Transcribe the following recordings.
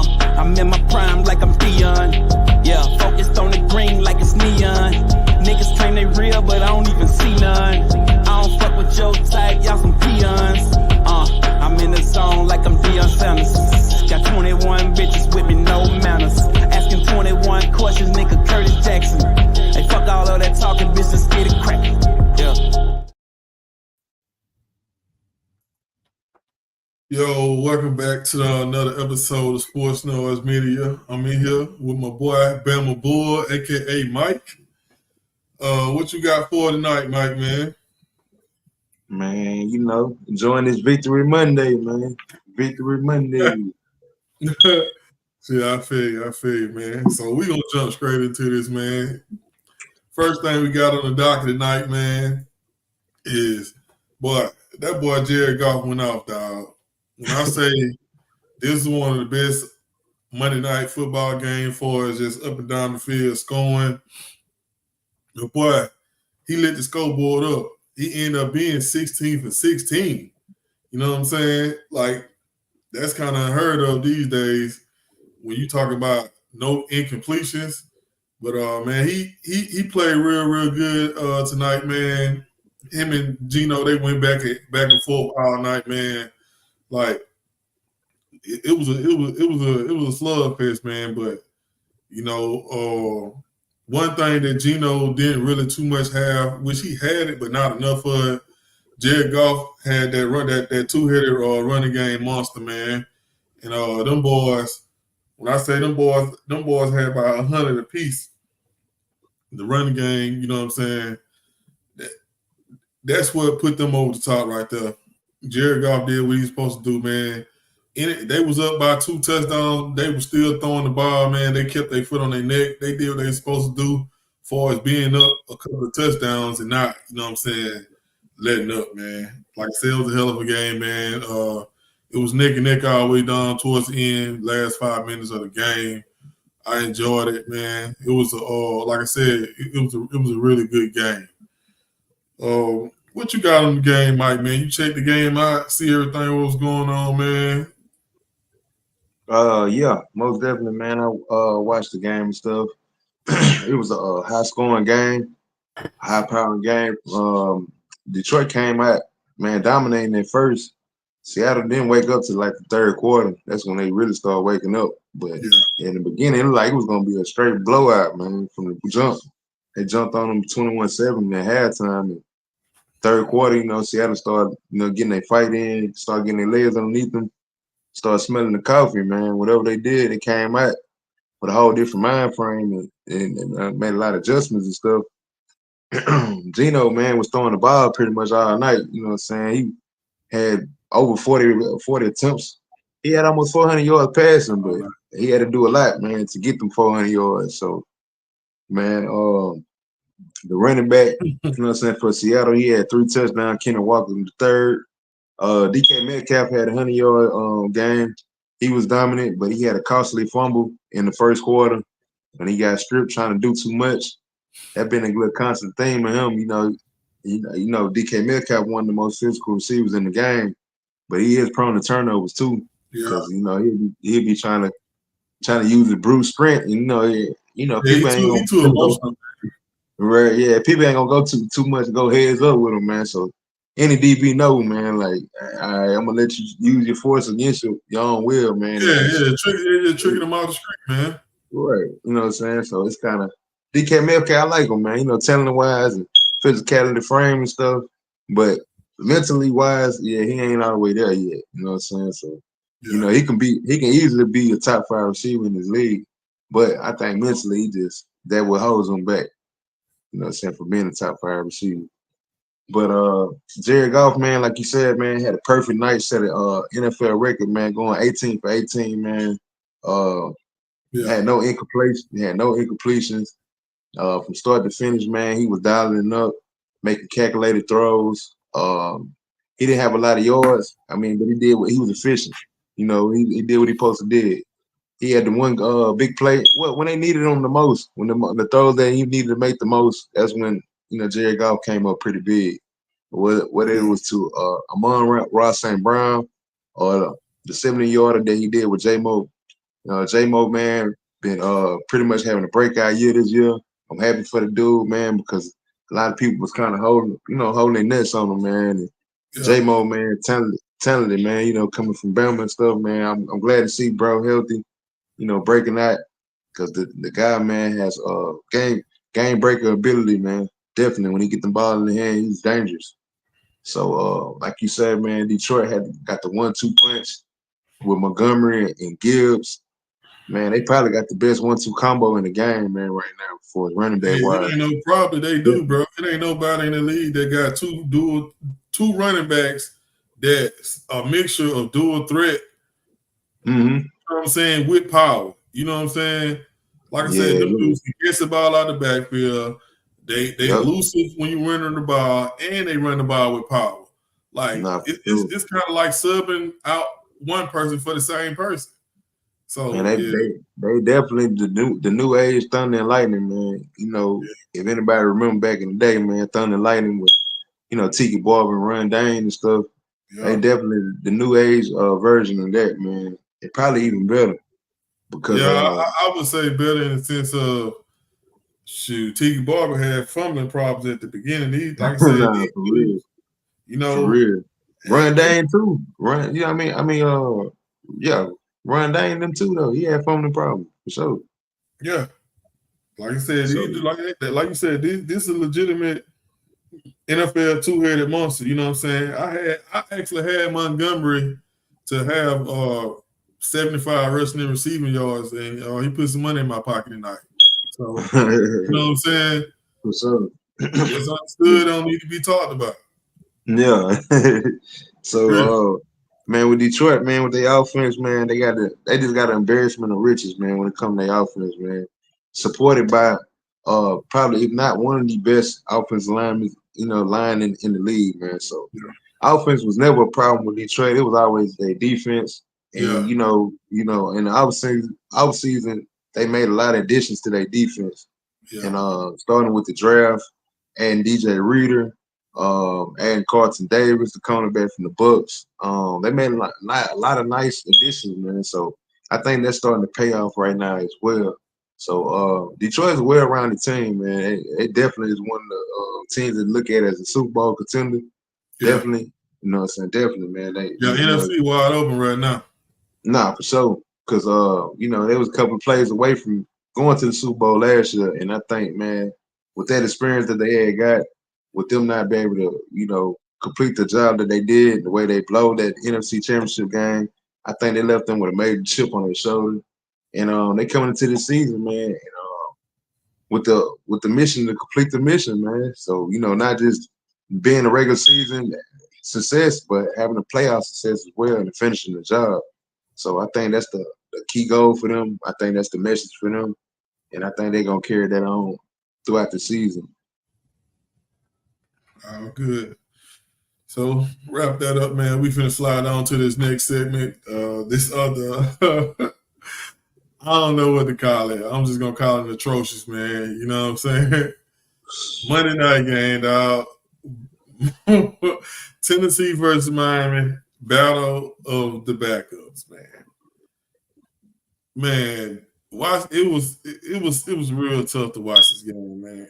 I'm in my prime like I'm Dion. Yeah, focused on the green like it's neon. Niggas claim they real, but I don't even see none. I don't fuck with your type, y'all some peons. I'm in the zone like I'm Deion Sanders. Got 21 bitches with me, no manners. Asking 21 questions, nigga Curtis Jackson. Hey, fuck all of that talking, bitch, let's get it crackin'. Yeah. Yo, welcome back to another episode of Sports Noise Media. I'm in here with my boy Bama Bull, aka Mike. What you got for tonight, Mike, man? Man, you know, enjoying this Victory Monday, man. Victory Monday. See, I feel you, man. So we gonna jump straight into this, man. First thing we got on the docket tonight, man, is that boy Jared Goff went off, dog. When I say this is one of the best Monday night football games for us, just up and down the field scoring. The boy, he lit the scoreboard up. He ended up being 16 for 16. You know what I'm saying? Like, that's kind of unheard of these days when you talk about no incompletions. But man, he played real good tonight, man. Him and Gino, they went back and forth all night, man. Like, it was a slugfest, man. But you know, one thing that Gino didn't really too much have, which he had it, but not enough of it. Jared Goff had that two-headed running game monster, man. And them boys, when I say them boys had about 100 apiece. The running game, you know what I'm saying? That's what put them over the top right there. Jared Goff did what he's supposed to do, man. They was up by 2 touchdowns. They were still throwing the ball, man. They kept their foot on their neck. They did what they were supposed to do as far as being up a couple of touchdowns and not, you know what I'm saying, letting up, man. Like I said, it was a hell of a game, man. It was neck and neck all the way down towards the end, last 5 minutes of the game. I enjoyed it, man. It was like I said, it was a really good game. What you got on the game, Mike, man? You checked the game out, see everything what was going on, man. Yeah, most definitely, man. I watched the game and stuff. It was a high-scoring game, high-powering game. Detroit came out, man, dominating at first. Seattle didn't wake up till like the third quarter. That's when they really started waking up. But in the beginning, it looked like it was going to be a straight blowout, man, from the jump. They jumped on them 21-7 at halftime. And third quarter, you know, Seattle started, you know, getting their fight in, started getting their legs underneath them, started smelling the coffee, man. Whatever they did, it came out with a whole different mind frame and made a lot of adjustments and stuff. Gino, man, was throwing the ball pretty much all night. You know what I'm saying? He had over 40 attempts. He had almost 400 yards passing, but he had to do a lot, man, to get them 400 yards. So, man, the running back, you know what I'm saying, for Seattle, he had 3 touchdowns. Kenny Walker in the third. DK Metcalf had a 100-yard game. He was dominant, but he had a costly fumble in the first quarter, and he got stripped trying to do too much. That's been a good constant theme of him. You know, DK Metcalf one of the most physical receivers in the game, but he is prone to turnovers too. Because you know he'll be trying to use the brute strength. And, you know, people ain't too emotional. Right? Yeah, people ain't gonna go too much, go heads up with him, man. So any DB know, man, like I'm gonna let you use your force against your own will, man. Tricking them off the street, man. Right. You know what I'm saying? So it's kind of DK Metcalf, I like him, man. You know, talent wise and physicality frame and stuff. But mentally wise, yeah, he ain't all the way there yet. You know what I'm saying? So, you know, he can easily be a top 5 receiver in this league. But I think mentally that what holds him back. You know what I'm saying, for being a top 5 receiver. But Jared Goff, man, like you said, man, had a perfect night, set an NFL record, man, going 18 for 18, man. Had no incompletions. From start to finish, man, he was dialing up, making calculated throws. He didn't have a lot of yards. I mean, but he was efficient. You know, he did what he supposed to did. He had the one big play. Well, when they needed him the most, when the throws that he needed to make the most, that's when, you know, Jared Goff came up pretty big. Whether it was to Amon Ross St. Brown or the 70-yarder that he did with J-Mo J-Mo, man, been pretty much having a breakout year this year. I'm happy for the dude, man, because a lot of people was kind of holding their nuts on him, man. And Yeah. J-Mo, man, talented, man, coming from Bama and stuff, man. I'm glad to see bro healthy, breaking out, because the guy, man, has game breaker ability, man. Definitely, when he get the ball in the hand, he's dangerous. So, like you said, man, Detroit got the 1-2 punch with Montgomery and Gibbs. Man, they probably got the best 1-2 combo in the game, man, right now for running back Hey, it wise. ain't no problem they do, bro. It ain't nobody in the league that got two running backs that's a mixture of dual threat. Mm-hmm. You know what I'm saying? With power. You know what I'm saying? Like I said, them dudes can get the ball out of the backfield. They elusive when you running the ball, and they run the ball with power. Like it's kind of like subbing out one person for the same person. So man, they definitely the new age Thunder and Lightning, man. If anybody remember back in the day, man, Thunder and Lightning was, Tiki Barber and Run Dane and stuff. Yeah. They definitely the new age version of that, man. It probably even better. Because I would say better in the sense of Tiki Barber had fumbling problems at the beginning. He, like I said, for real. For real. Run Dane too. Run, Run Dane them too though. He had fumbling problems for sure. Yeah. Like I said, like you said, this is a legitimate NFL two-headed monster. You know what I'm saying? I actually had Montgomery to have 75 rushing and receiving yards, and he put some money in my pocket tonight. So you know what I'm saying? For sure. It's understood, don't need to be talked about. Yeah. So man, with Detroit, man, with their offense, man, they just got an embarrassment of riches, man, when it comes to their offense, man. Supported by probably if not one of the best offensive linemen, line in the league, man. So offense was never a problem with Detroit. It was always their defense. And in the offseason, they made a lot of additions to their defense. Yeah. And starting with the draft and DJ Reader, and Carlton Davis, the cornerback from the Bucks. They made a lot of nice additions, man. So I think that's starting to pay off right now as well. So Detroit is a well-rounded team, man. It definitely is one of the teams that look at as a Super Bowl contender. Yeah. Definitely, you know what I'm saying? Definitely, man. NFC wide open right now. Nah, for sure. Because they was a couple of plays away from going to the Super Bowl last year, and I think, man, with that experience that they had got, with them not being able to, complete the job that they did, the way they blowed that NFC Championship game, I think they left them with a major chip on their shoulder. And they coming into this season, man, and with the mission to complete the mission, man. So, not just being a regular season success, but having a playoff success as well and finishing the job. So I think that's the key goal for them. I think that's the message for them. And I think they're going to carry that on throughout the season. Oh, good. So wrap that up, man. We finna slide on to this next segment. This other, I don't know what to call it. I'm just gonna call it atrocious, man. You know what I'm saying? Monday night game, dog. Tennessee versus Miami, battle of the backups, man. Man, it was real tough to watch this game, man.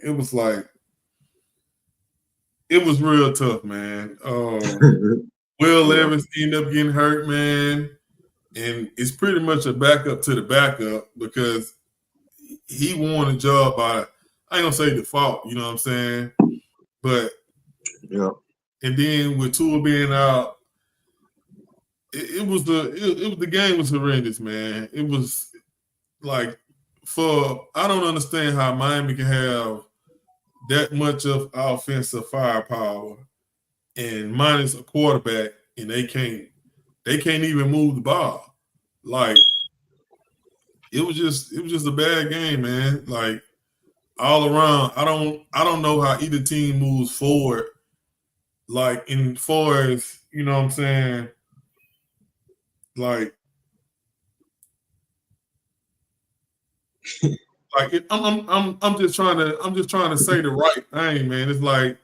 It was real tough, man. Will Levis ended up getting hurt, man. And it's pretty much a backup to the backup because he won a job by, I ain't gonna say default, you know what I'm saying? But and then with Tua being out, the game was horrendous, man. It was like I don't understand how Miami can have that much of offensive firepower and minus a quarterback, and they can't even move the ball. Like it was just a bad game, man. Like all around, I don't know how either team moves forward. Like in far as, you know what I'm saying, I'm just trying to say the right thing, man. It's like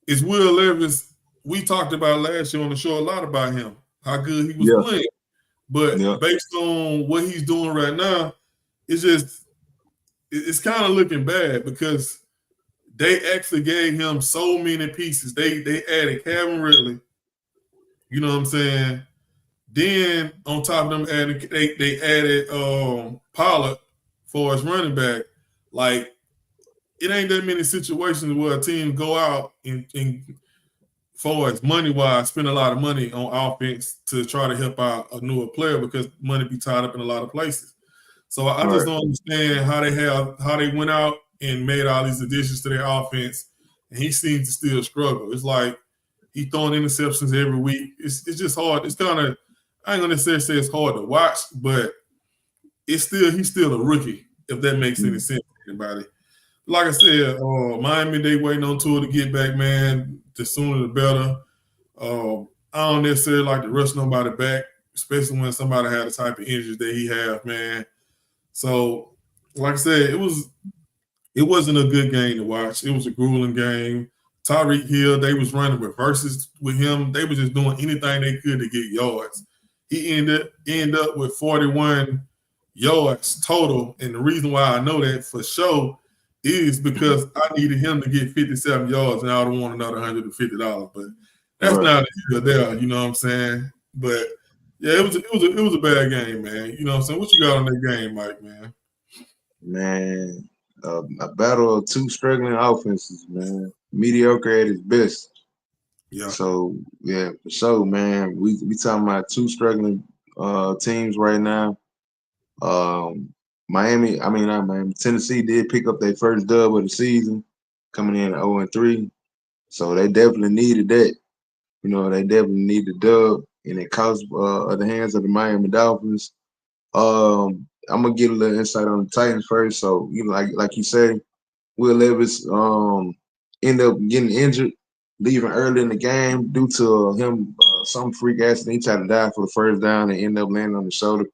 it's Will Levis. We talked about last year on the show a lot about him, how good he was playing. But Yeah. based on what he's doing right now, it's kind of looking bad because they actually gave him so many pieces. They added Calvin Ridley. You know what I'm saying? Then on top of them adding they added Pollard for his running back. Like it ain't that many situations where a team go out and for as money wise, spend a lot of money on offense to try to help out a newer player because money be tied up in a lot of places. So I just Right. don't understand how they went out and made all these additions to their offense, and he seems to still struggle. It's like he throwing interceptions every week. It's just hard. It's kind of I ain't gonna necessarily say it's hard to watch, but he's still a rookie if that makes any sense to anybody. Like I said, Miami they waiting on Tua to get back, man. The sooner the better. I don't necessarily like to rush nobody back, especially when somebody had the type of injuries that he have, man. So, like I said, it wasn't a good game to watch. It was a grueling game. Tyreek Hill, they was running reverses with him. They were just doing anything they could to get yards. He ended up with 41 yards total. And the reason why I know that for sure is because I needed him to get 57 yards and I would want another $150. But that's Right. not here there, you know what I'm saying? But yeah, it was a bad game, man. You know what I'm saying? What you got on that game, Mike, man? Man, a battle of two struggling offenses, man. Mediocre at its best. Yeah. So yeah, for sure, man. We talking about two struggling teams right now. Miami, I mean not Miami, Tennessee did pick up their first dub of the season, coming in at 0-3. So they definitely needed that. You know, they definitely need the dub, and it cost at the hands of the Miami Dolphins. I'm gonna get a little insight on the Titans first. So, you know, like you say, Will Levis ended up getting injured, leaving early in the game due to him some freak accident. He tried to dive for the first down and ended up landing on the shoulder.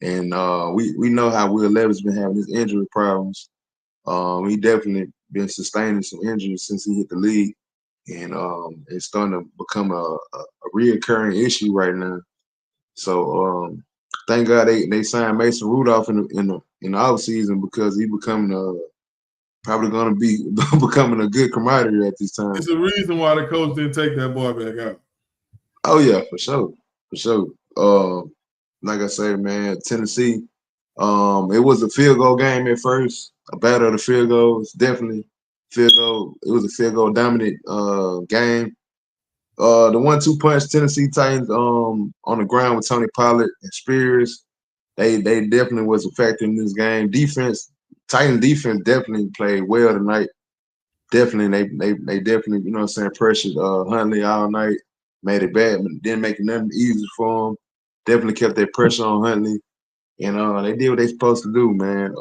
And we know how Will Levis been having his injury problems. He definitely been sustaining some injuries since he hit the league, and it's starting to become a reoccurring issue right now. So thank God they signed Mason Rudolph in the off season because he becoming probably going to be becoming a good commodity at this time. It's the reason why the coach didn't take that boy back out. Oh yeah, for sure, for sure. Like I said, man, Tennessee. It was a field goal game at first, a battle of the field goals. Definitely field goal. It was a field goal dominant game. The 1-2 punch Tennessee Titans on the ground with Tony Pollard and Spears. They definitely was a factor in this game. Titan defense definitely played well tonight. Definitely, they definitely, you know what I'm saying, pressured Huntley all night, made it bad, but didn't make it nothing easy for him. Definitely kept their pressure on Huntley. And they did what they supposed to do, man.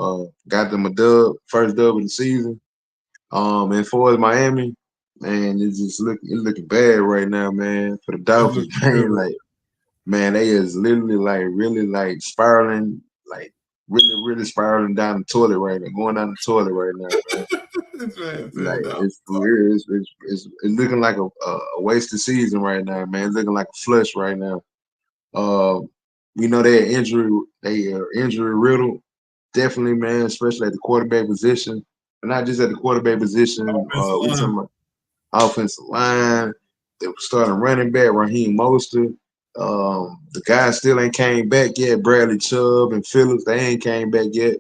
Got them a dub, first dub of the season. And for Miami, man, it's looking bad right now, man. For the Dolphins, man, like, man, they is literally like really like spiraling, like really spiraling down the toilet right now, going down the toilet right now, man. Like it's weird. It's looking like a wasted season right now, man. It's looking like a flush right now. We know they are injury riddled, definitely, man, especially at the quarterback position, but not just at the quarterback position. We talking about offensive line, the starting running back Raheem Mostert. The guys still ain't came back yet. Bradley Chubb and Phillips, they ain't came back yet,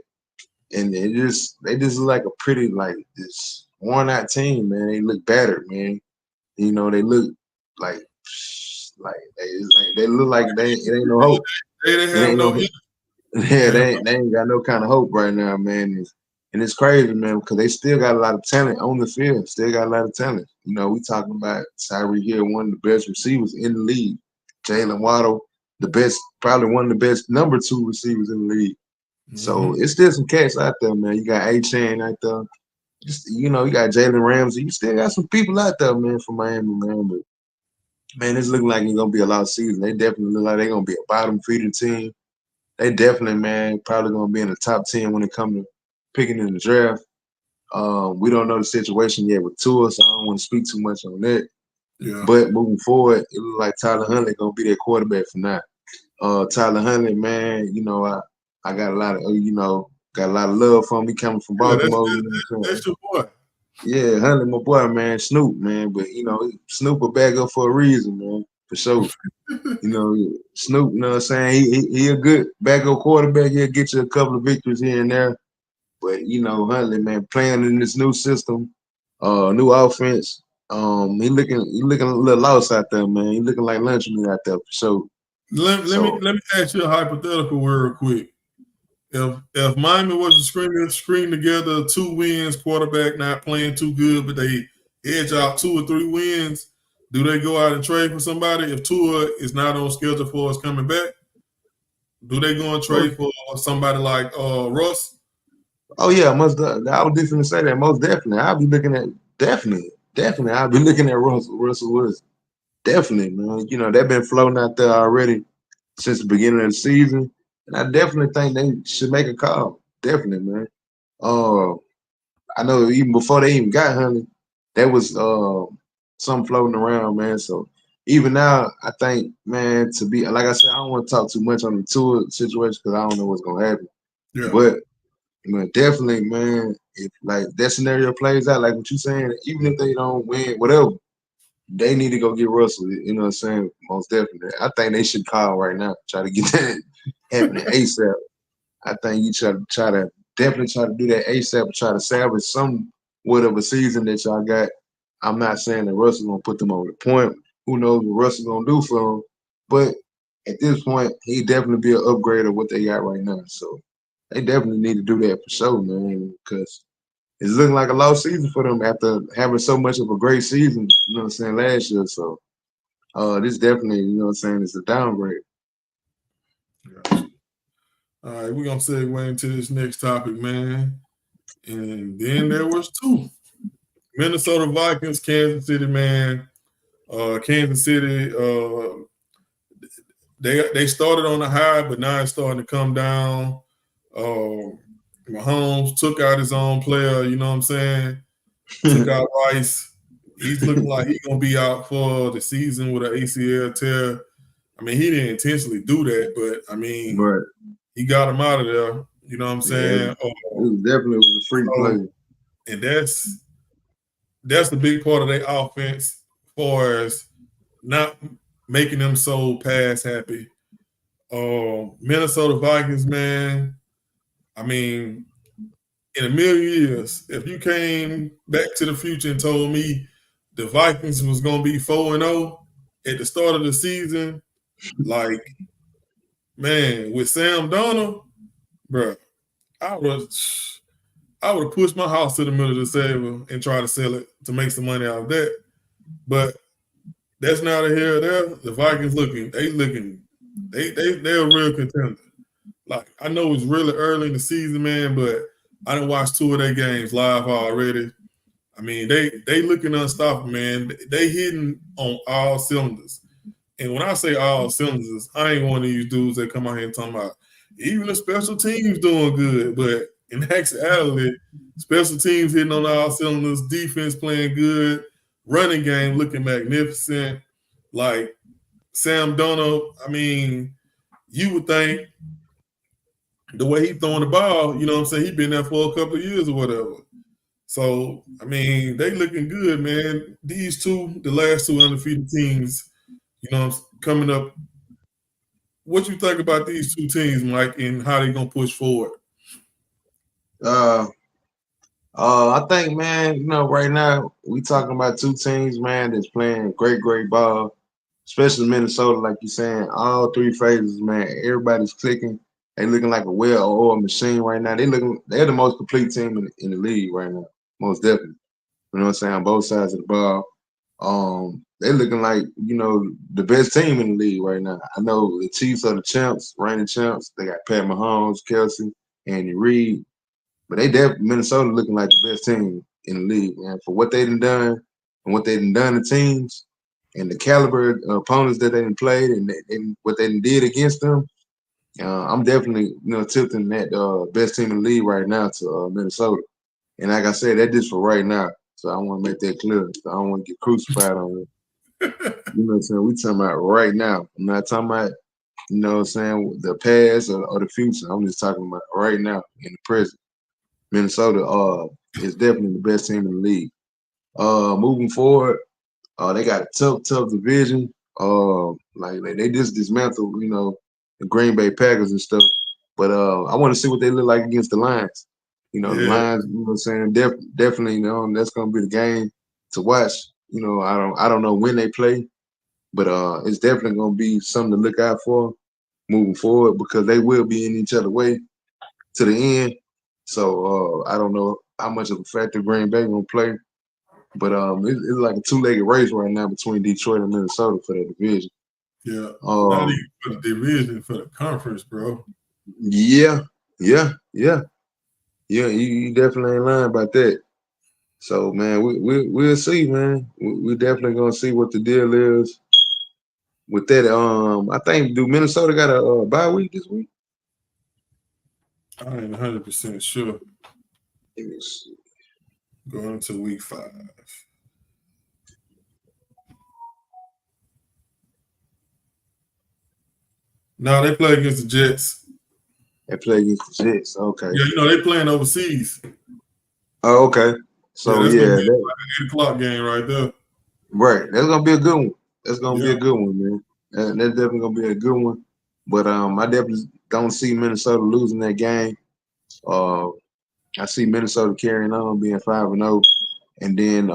and they just look like a pretty like this worn out team, man. They look battered, man. You know, they look like they look like it ain't no hope. They It have ain't no. no yeah, they ain't got no kind of hope right now, man. And it's crazy, man, because they still got a lot of talent on the field. Still got a lot of talent. You know, we talking about Tyreek Hill, one of the best receivers in the league. Jalen Waddle, probably one of the best number 2 receivers in the league. So it's still some cats out there, man. You got A-Chain out there. You got Jalen Ramsey. You still got some people out there, man, from Miami, man. But man, it's looking like it's gonna be a lot of season. They definitely look like they're gonna be a bottom feeder team. They definitely, man, probably gonna be in the top 10 when it comes to picking in the draft. We don't know the situation yet with Tua, so I don't want to speak too much on that. Yeah. But moving forward, it looks like Tyler Huntley gonna be their quarterback for now. Tyler Huntley, man, I got a lot of got a lot of love for him. He coming from Yeah, Baltimore. You know what I'm saying? that's your boy. Yeah, Huntley, my boy, man, Snoop, man. But Snoop a back up for a reason, man, for sure. Snoop, you know what I'm saying? He a good backup quarterback. He'll get you a couple of victories here and there. But Huntley, man, playing in this new system, new offense. He looking a little lost out there, man. He looking like lunch meat out there for sure. Let me ask you a hypothetical real quick. If Miami was to string together 2 wins, quarterback not playing too good, but they edge out 2 or 3 wins, do they go out and trade for somebody? If Tua is not on schedule for us coming back, do they go and trade for somebody like Russ? Oh yeah, I was just gonna say that most definitely. I'll be looking at definitely. I'll be looking at Russell Wilson. Definitely, man. They've been floating out there already since the beginning of the season, and I definitely think they should make a call. Definitely, man. I know even before they even got Honey, there was some floating around, man. So even now, I think, man, to be like I said, I don't want to talk too much on the tour situation because I don't know what's gonna happen. Yeah. But definitely, man, if like that scenario plays out, like what you're saying, even if they don't win, whatever, they need to go get Russell. You know what I'm saying? Most definitely. I think they should call right now, try to get that happening ASAP. I think you definitely try to do that ASAP, try to salvage somewhat of a season that y'all got. I'm not saying that Russell's gonna put them over the point. Who knows what Russell's gonna do for them? But at this point, he definitely be an upgrade of what they got right now. So they definitely need to do that for sure, man, because it's looking like a lost season for them after having so much of a great season, you know what I'm saying, last year. So this definitely, you know what I'm saying, is a downgrade. Gotcha. All right, we're gonna segue into this next topic, man. And then there was 2. Minnesota Vikings, Kansas City, man. Kansas City, they started on a high, but now it's starting to come down. Mahomes took out his own player, you know what I'm saying? Took out Rice. He's looking like he's gonna be out for the season with an ACL tear. I mean, he didn't intentionally do that, but I mean, Right. he got him out of there. You know what I'm saying? It definitely was a free play. And that's the big part of their offense, as far as not making them so pass happy. Minnesota Vikings, man. I mean, in a million years, if you came back to the future and told me the Vikings was gonna be 4-0 at the start of the season, like, man, with Sam Darnold, bro, I would have pushed my house to the middle of the saver and try to sell it to make some money out of that. But that's neither here or there. The Vikings they're a real contender. Like, I know it's really early in the season, man, but I done watched 2 of their games live already. I mean, they looking unstoppable, man. They hitting on all cylinders. And when I say all cylinders, I ain't one of these dudes that come out here and talking about even the special teams doing good. But in actuality, special teams hitting on all cylinders, defense playing good, running game looking magnificent. Like Sam Darnold, I mean, you would think the way he throwing the ball, you know what I'm saying, he been there for a couple of years or whatever. So, I mean, they looking good, man. These 2, the last 2 undefeated teams, you know, coming up. What you think about these 2 teams, Mike, and how they gonna push forward? I think, man, right now we talking about 2 teams, man, that's playing great ball, especially Minnesota, like you're saying. All 3 phases, man. Everybody's clicking. They looking like a well-oiled machine right now. They're the most complete team in the league right now, most definitely. You know what I'm saying? On both sides of the ball. They're looking like, the best team in the league right now. I know the Chiefs are the champs, reigning champs. They got Pat Mahomes, Kelsey, Andy Reid. But Minnesota looking like the best team in the league, man. For what they done and what they done to teams and the caliber opponents that they done played and what they did against them, I'm definitely, tilting that best team in the league right now to Minnesota. And like I said, that's just for right now. So I want to make that clear. So I don't want to get crucified on it. You know what I'm saying? We talking about right now. I'm not talking about You know what I'm saying? The past or the future. I'm just talking about right now in the present. Minnesota is definitely the best team in the league. Moving forward, they got a tough division. Like they just dismantled, the Green Bay Packers and stuff. But I want to see what they look like against the Lions. The Yeah, Lions, you know what I'm saying? Definitely, that's gonna be the game to watch. I don't know when they play, but it's definitely gonna be something to look out for moving forward because they will be in each other way to the end. So I don't know how much of a factor Green Bay gonna play, but it's like a two-legged race right now between Detroit and Minnesota for the division. yeah. Not Um, even for the division, for the conference, bro. yeah, yeah, yeah, yeah. You definitely ain't lying about that. So man, we'll see, man. We definitely gonna see what the deal is with that. I think do Minnesota got a bye week this week? I ain't 100% sure. Let me see. Going into week 5. No, they play against the Jets. They play against the Jets. Okay. Yeah, they playing overseas. Oh, okay. Yeah, So that's gonna yeah, be like an 8 o'clock game right there. right. That's gonna be a good one. That's gonna be Yeah, a good one, man. That's definitely gonna be a good one. But I definitely don't see Minnesota losing that game. Uh, I see Minnesota carrying on, being 5-0, and then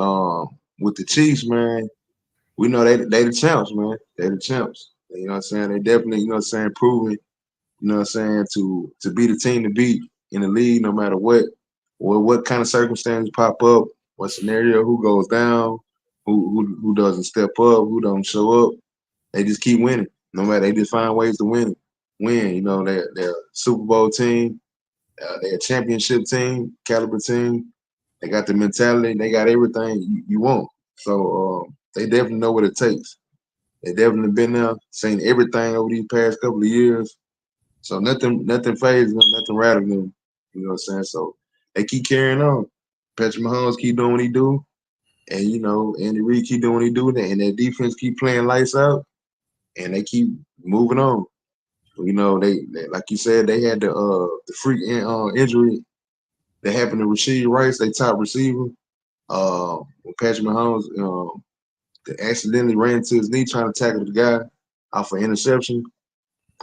with the Chiefs, man, we know they the champs, man. They the champs. You know what I'm saying? They definitely, proving, to be the team to beat in the league, no matter what kind of circumstances pop up, what scenario, who goes down, who doesn't step up, who don't show up. They just keep winning. No matter, they just find ways to win. They're a Super Bowl team, they're a championship team, caliber team. They got the mentality. They got everything you want. So they definitely know what it takes. They definitely been there, seen everything over these past couple of years. So nothing phases them, nothing rattles them. You know what I'm saying? So they keep carrying on. Patrick Mahomes keep doing what he do, and Andy Reid keep doing what he do, and their defense keep playing lights out, and they keep moving on. They like you said, they had the freak injury that happened to Rasheed Rice, they top receiver. When Patrick Mahomes accidentally ran into his knee trying to tackle the guy off an interception.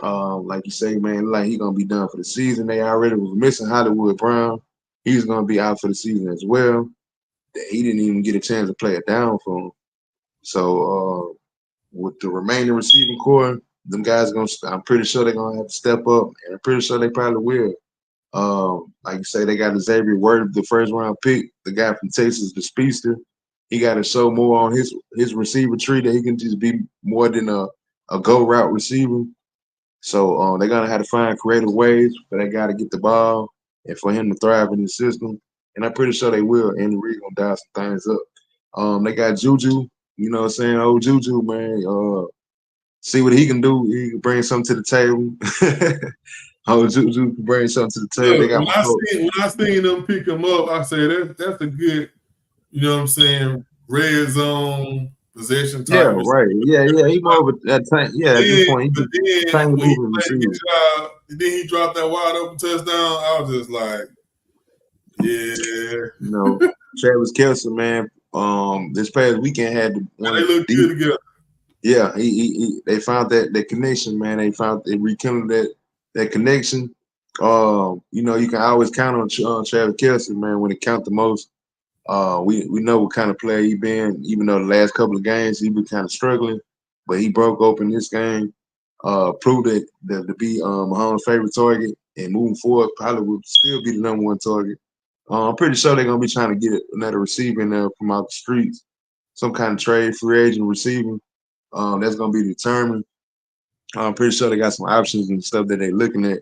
Like you say, man, like he gonna be done for the season. They already was missing Hollywood Brown. He's gonna be out for the season as well. He didn't even get a chance to play it down for him. So with the remaining receiving core, them guys I'm pretty sure they're gonna have to step up, and I'm pretty sure they probably will. Like you say, they got Xavier Word, the first round pick, the guy from Texas, the speedster. He got to show more on his receiver tree that he can just be more than a go route receiver. So they're gonna have to find creative ways for that guy to get the ball and for him to thrive in the system. And I'm pretty sure they will. Andy Reid gonna dial some things up. They got Juju, you know what I'm saying? Old Juju, man. See what he can do. He can bring something to the table. Old Juju can bring something to the table. They Look, got my coach. when I seen them pick him up, I said that's a good, you know what I'm saying, red zone possession Yeah, type. right. Yeah. He more of a that tank. Yeah, at this point, But he then tank when he moving played receiver. the job, then he dropped that wide open touchdown. I was just like, yeah. Travis Kelce, man. This past weekend had And one they of look the good together. yeah. They found that connection, man. They rekindled that connection. You can always count on Travis Kelce, man. When it count the most. We know what kind of player he been. Even though the last couple of games he been kind of struggling, but he broke open this game. Proved that to be Mahomes' favorite target, and moving forward probably will still be the number one target. I'm pretty sure they're gonna be trying to get another receiver in there from out the streets, some kind of trade, free agent receiver. That's gonna be determined. I'm pretty sure they got some options and stuff that they're looking at.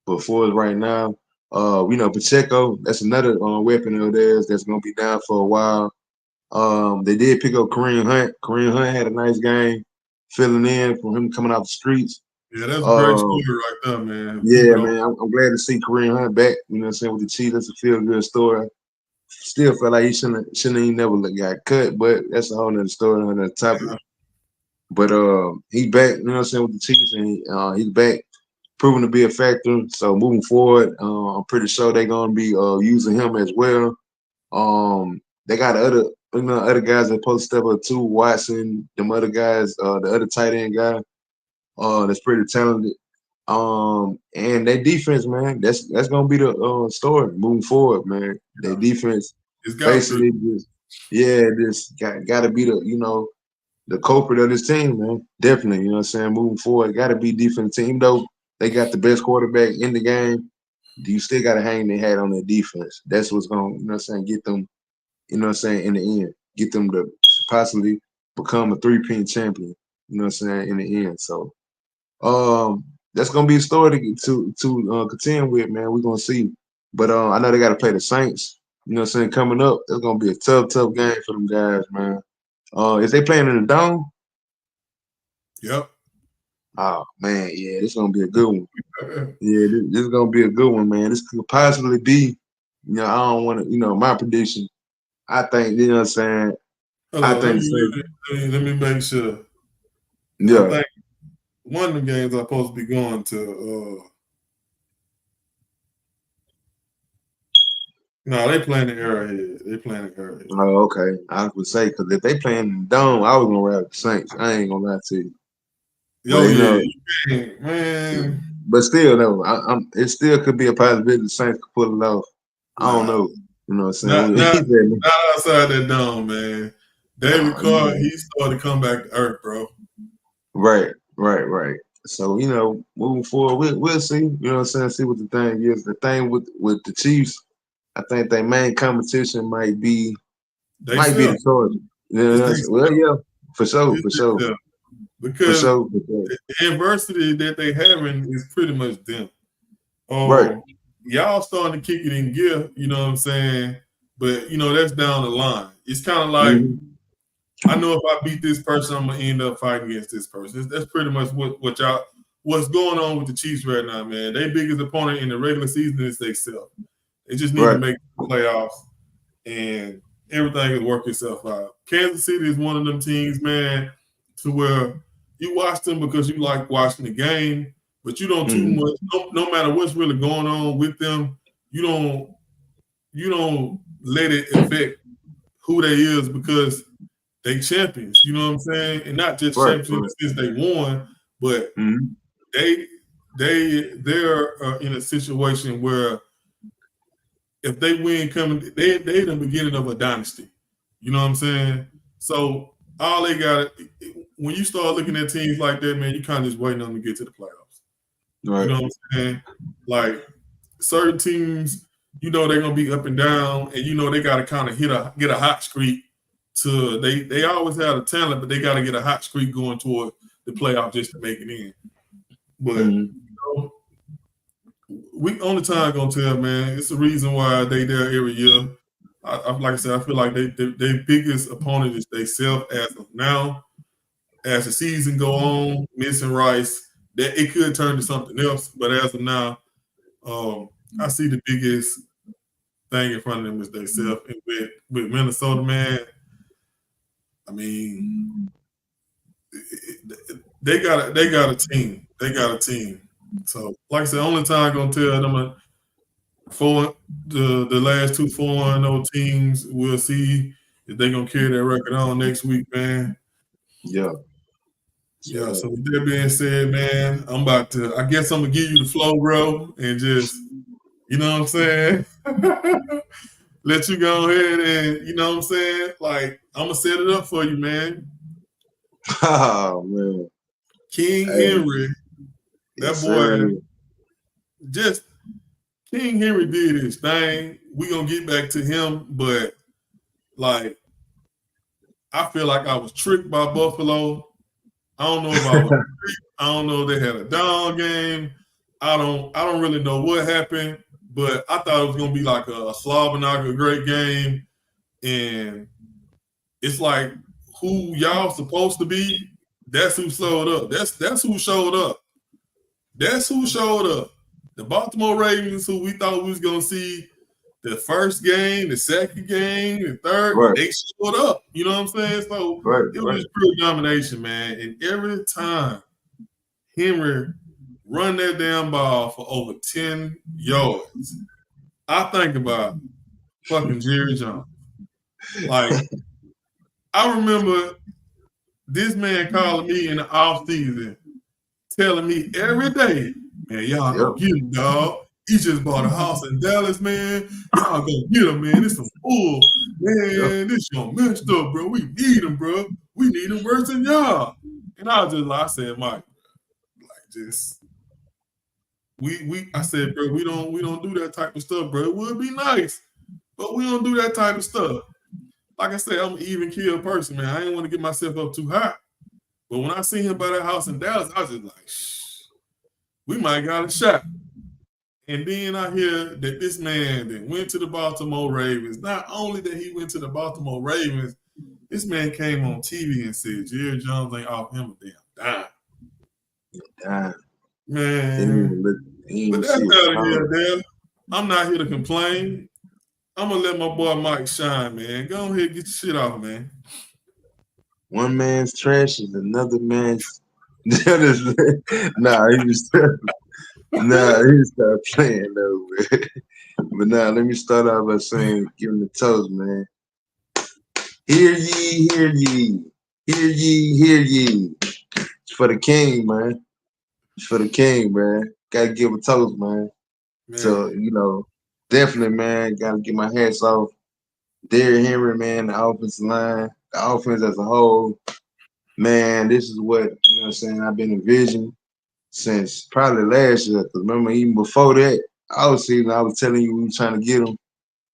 But for us right now, Pacheco, that's another weapon of theirs that's gonna be down for a while. They did pick up Kareem Hunt. Kareem Hunt had a nice game, filling in for him coming off the streets. Yeah, that's a great Uh, story right there, man. People yeah, don't. man, I'm glad to see Kareem Hunt back. You know what I'm saying, with the Chiefs. That's a feel good story. Still feel like he shouldn't even never got cut, but that's a whole nother story, another topic. But he's back, you know what I'm saying, with the Chiefs, and he's back, proven to be a factor. So moving forward, I'm pretty sure they're gonna be using him as well. They got other guys that supposed to step up too. Watson, them other guys, the other tight end guy, that's pretty talented. And their defense, man, that's gonna be the story moving forward, man. Their defense It's got to. basically just got to be the culprit of this team, man. Definitely, you know what I'm saying? Moving forward, got to be defense team. Though they got the best quarterback in the game, you still got to hang their hat on their defense. That's what's going to, you know what I'm saying, get them, you know what I'm saying, in the end. Get them to possibly become a three-peat champion, you know what I'm saying, in the end. So that's going to be a story to contend with, man. We're going to see. But I know they got to play the Saints, you know what I'm saying, coming up. It's going to be a tough game for them guys, man. Is they playing in the dome? Yep. Oh man, yeah, this is gonna be a good one. Yeah, this is gonna be a good one, man. This could possibly be, I don't want to, my prediction. I think, you know what I'm saying. Hold I on, think let me make sure. Yeah. I think one of the games I'm supposed to be going to. No, they playing the Arrowhead. They playing the Arrowhead. Oh, okay. I would say because if they playing in the dome, I was gonna rap the Saints. I ain't gonna lie to you. Yo, yeah, man. But still, though, it still could be a possibility the Saints could pull it off. I don't know. You know what I'm saying? Not outside that dome, man. David Carr, he started to come back to earth, bro. Right. So, moving forward, we'll see. You know what I'm saying? See what the thing is. The thing with the Chiefs, I think their main competition might be the Chargers. Yeah, for sure. Because the adversity that they having is pretty much them. Right. Y'all starting to kick it in gear, you know what I'm saying? But that's down the line. It's kind of like I know if I beat this person, I'm gonna end up fighting against this person. That's pretty much what's going on with the Chiefs right now, man. Their biggest opponent in the regular season is themselves. They just need to make the playoffs, and everything will work itself out. Kansas City is one of them teams, man, to where you watch them because you like watching the game, but you don't too much. No matter what's really going on with them, you don't let it affect who they is because they champions. You know what I'm saying? And not just champions since they won, but they're in a situation where if they win coming, they the beginning of a dynasty. You know what I'm saying? So all they got, when you start looking at teams like that, man, you kind of just waiting on them to get to the playoffs. Right. You know what I'm saying? Like certain teams, they're gonna be up and down, and they gotta kind of get a hot streak to they always have the talent, but they gotta get a hot streak going toward the playoff just to make it in. But we only time gonna tell, man. It's the reason why they there every year. Like I said, I feel like their biggest opponent is they self as of now. As the season go on, missing Rice, that it could turn to something else. But as of now, I see the biggest thing in front of them is they self. And with Minnesota, man, I mean, they got a team. They got a team. So, like I said, only time gonna tell them for the last 2 4-0 teams. We'll see if they're gonna carry that record on next week, man. Yeah. Yeah. So with that being said, man, I guess I'm gonna give you the flow, bro, and just, you know what I'm saying? Let you go ahead and, you know what I'm saying? Like, I'm gonna set it up for you, man. Oh man. King Henry. That boy, just King Henry did his thing. We gonna get back to him, but like, I feel like I was tricked by Buffalo. I don't know if I was tricked. I don't know if they had a down game. I don't really know what happened, but I thought it was gonna be like a Slobberknocker, great game, and it's like who y'all supposed to be. That's who showed up. That's who showed up. That's who showed up. The Baltimore Ravens, who we thought we was gonna see the first game, the second game, the third, Right, they showed up. You know what I'm saying? So right, it was right. just pure domination, man. And every time Henry run that damn ball for over 10 yards, I think about fucking Jerry Jones. Like, I remember this man calling me in the off season, telling me every day, man, y'all Yep, gonna get him, dog. He just bought a house in Dallas, man. Y'all gonna get him, man. This some bull. yep. Man, this young messed up, bro. We need him, bro. We need him worse than y'all. And I was just like, I said, Mike, like just I said, bro, we don't do that type of stuff, bro. It would be nice, but we don't do that type of stuff. Like I said, I'm an even keel person, man. I ain't want to get myself up too high. But when I see him by that house in Dallas, I was just like, shh, we might got a shot. And then I hear that this man that went to the Baltimore Ravens, not only that he went to the Baltimore Ravens, this man came on TV and said Jerry Jones ain't off him a damn dime. Damn. Man, He ain't but even that's see it out of coming. here, Dale. I'm not here to complain. I'm gonna let my boy Mike shine, man. Go ahead and get your shit off, man. One man's trash is another man's. Nah, he was stop playing though, man. But now let me start off by saying, giving the toast, man. Hear ye, hear ye, hear ye, hear ye. It's for the king, man. It's for the king, man. Gotta give a toast, man. So, Man, definitely, man, gotta get my hats off. Derrick Henry, man, the offensive line, the offense as a whole. Man, this is what, what I'm saying, I've been envisioning since probably last year. Because remember, even before that, I was telling you we were trying to get him.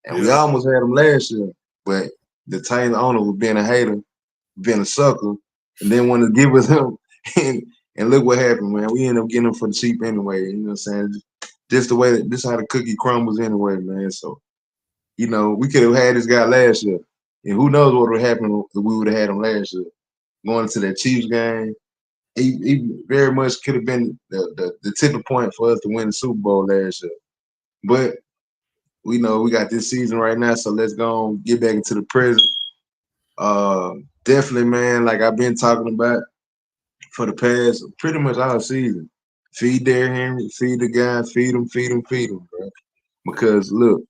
And we yeah, almost had him last year. But the Titans owner was being a hater, being a sucker, and then wanted to give us him. And look what happened, man. We ended up getting him for the cheap anyway. You know what I'm saying? Just the way this how the cookie crumbles anyway, man. So, we could have had this guy last year. And who knows what would have happened if we would have had him last year. Going to that Chiefs game, he very much could have been the tipping point for us to win the Super Bowl last year. But we know we got this season right now, so let's go and get back into the present. Definitely, man, like I've been talking about for the past pretty much all season. Feed Derrick Henry, feed the guy, feed him, bro. Because look,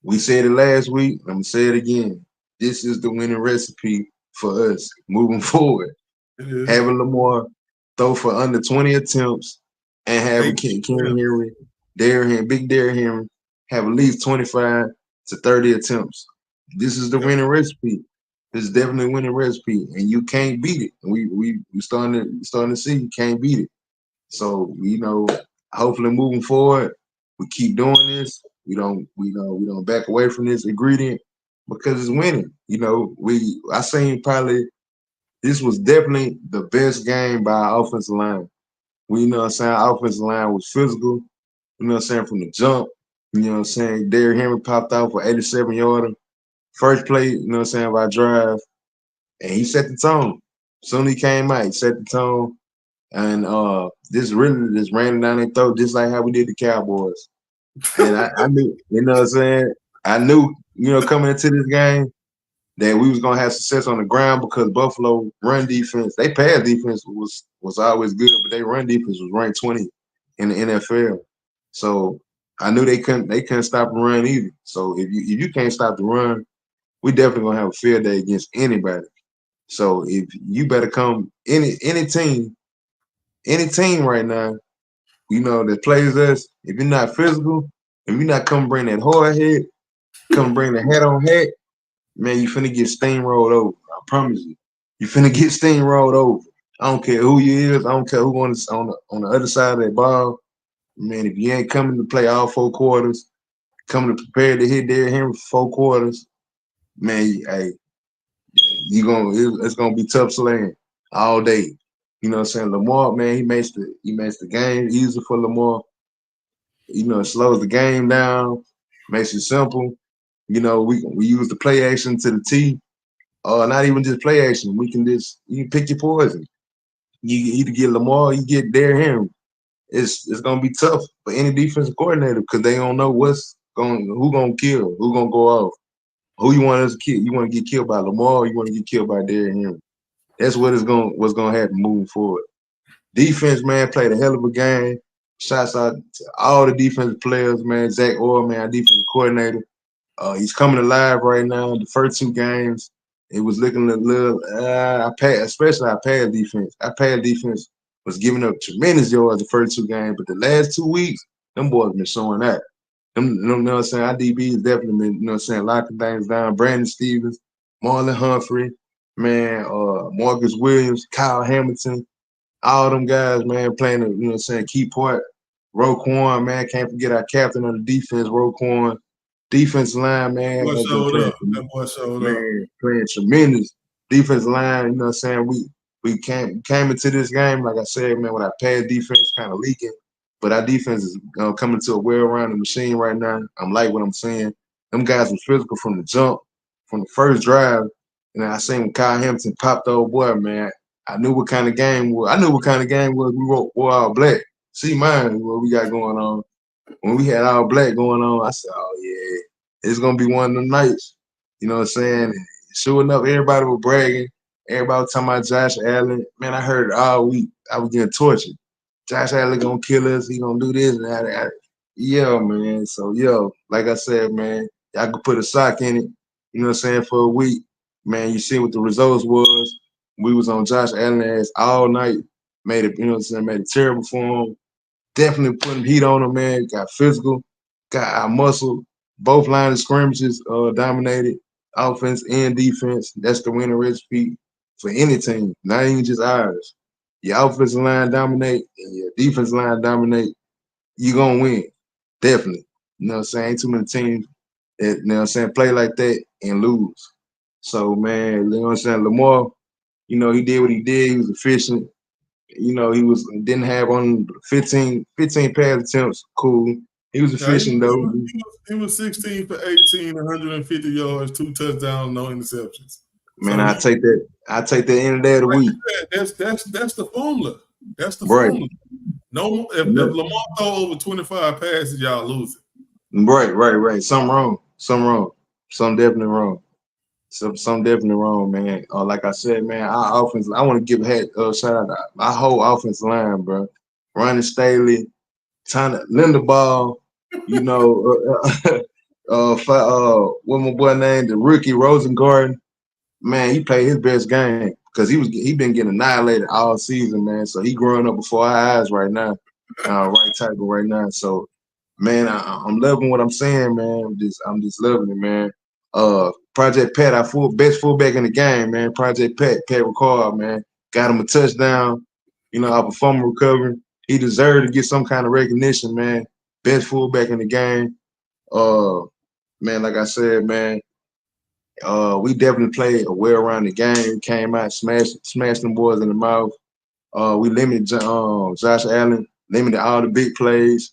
we said it last week, I'm gonna say it again. This is the winning recipe for us moving forward. it is. Having Lamar throw for under 20 attempts and having Hey, King yeah, Henry, Big Derrick Henry, have at least 25 to 30 attempts. This is the yep, winning recipe. This is definitely a winning recipe, and you can't beat it. And we starting to see you can't beat it. So hopefully moving forward, we keep doing this. We don't back away from this ingredient because it's winning. I seen probably this was definitely the best game by our offensive line. We our offensive line was physical, from the jump. Derrick Henry popped out for 87 yarder. First play, of our drive. And he set the tone. Soon he came out, he set the tone. And this really just ran down their throat, just like how we did the Cowboys. And I knew, I knew, coming into this game that we was gonna have success on the ground because Buffalo run defense, they pass defense was always good, but they run defense was ranked 20 in the NFL. So I knew they couldn't stop the run either. So if you can't stop the run, we definitely gonna have a field day against anybody. So if you better come any team right now, that plays us, if you're not physical, if you're not come bring that hard head, come bring the head on head, man, you finna get steamrolled over. I promise you. You finna get steamrolled over. I don't care who you is. I don't care who on the other side of that ball. Man, if you ain't coming to play all 4 quarters, coming to prepare to hit Derrick Henry for 4 quarters, man, hey, it's gonna be tough slaying all day. You know what I'm saying? Lamar, man, he makes the game easier for Lamar. It slows the game down, makes it simple. We use the play action to the T. Not even just play action. You can pick your poison. You either get Lamar, or you get Derrick Henry. It's gonna be tough for any defensive coordinator because they don't know what's Who gonna kill? Who gonna go off? Who you want us to kill? You want to get killed by Lamar? Or you want to get killed by Derrick Henry? That's what's gonna happen moving forward. Defense, man, played a hell of a game. Shots out to all the defensive players, man. Zach Orr, man, our defensive coordinator. He's coming alive right now. The first 2 games, it was looking a little. Especially our pass defense. Our pass defense was giving up tremendous yards the first 2 games, but the last 2 weeks, them boys been showing that. You know what I'm saying? Our DB has definitely been, you know what I'm saying, locking things down. Brandon Stevens, Marlon Humphrey, man, Marcus Williams, Kyle Hamilton, all them guys, man, playing a, you know what I'm saying, key part. Roquan, man, can't forget our captain on the defense, Roquan. Defensive line, man, Boy has been showed playing, up. That boy showed up. man, playing tremendous. Defensive line, you know what I'm saying? We came into this game, like I said, man, with our pass defense kind of leaking. But our defense is coming to a well-rounded machine right now. I'm like what I'm saying. Them guys were physical from the jump, from the first drive. And I seen when Kyle Hampton popped the old boy, man. I knew what kind of game was. I knew what kind of game was. We wore all black. See mine, what we got going on. When we had all black going on, I said, oh, yeah, it's going to be one of them nights. You know what I'm saying? And sure enough, everybody was bragging. Everybody was talking about Josh Allen. Man, I heard it all week. I was getting tortured. Josh Allen going to kill us. He going to do this and that. Yeah, man. So, yo, like I said, man, y'all could put a sock in it, you know what I'm saying, for a week. Man, you see what the results was. We was on Josh Allen ass all night. Made it, you know what I'm saying, made it terrible for him. Definitely putting heat on him, man. Got physical, got our muscle. Both line of scrimmages dominated offense and defense. That's the winning recipe for any team, not even just ours. Your offensive line dominate and your defensive line dominate, you're going to win. Definitely. You know what I'm saying? Ain't too many teams that, you know what I'm saying, play like that and lose. So, man, you know what I'm saying? Lamar, you know, he did what he did. He was efficient. You know, he didn't have on 15 pass attempts. Cool. He was Yeah, efficient though. he was 16 for 18, 150 yards, 2 touchdowns, no interceptions. Man, So I take that. I take that any day of the like week. that's the formula. That's the Right. formula. No, if Lamar throw over 25 passes, y'all lose it. Right. Something wrong. Something definitely wrong. Some definitely wrong, man. Like I said, man, our offense. I want to give a shout out to our whole offensive line, bro. Ronnie Staley, Linda Ball, you know, what my boy named the rookie Rosengarten. Man, he played his best game because he been getting annihilated all season, man. So he growing up before our eyes right now, right tackle right now. So, man, I'm loving what I'm saying, man. I'm just loving it, man. Project Pat, our best fullback in the game, man. Project Pat Ricard, man, got him a touchdown. You know, off a fumble recovery. He deserved to get some kind of recognition, man. Best fullback in the game. Man, like I said, man. We definitely played a well-rounded game. Came out, smashed them boys in the mouth. We limited Josh Allen, limited all the big plays.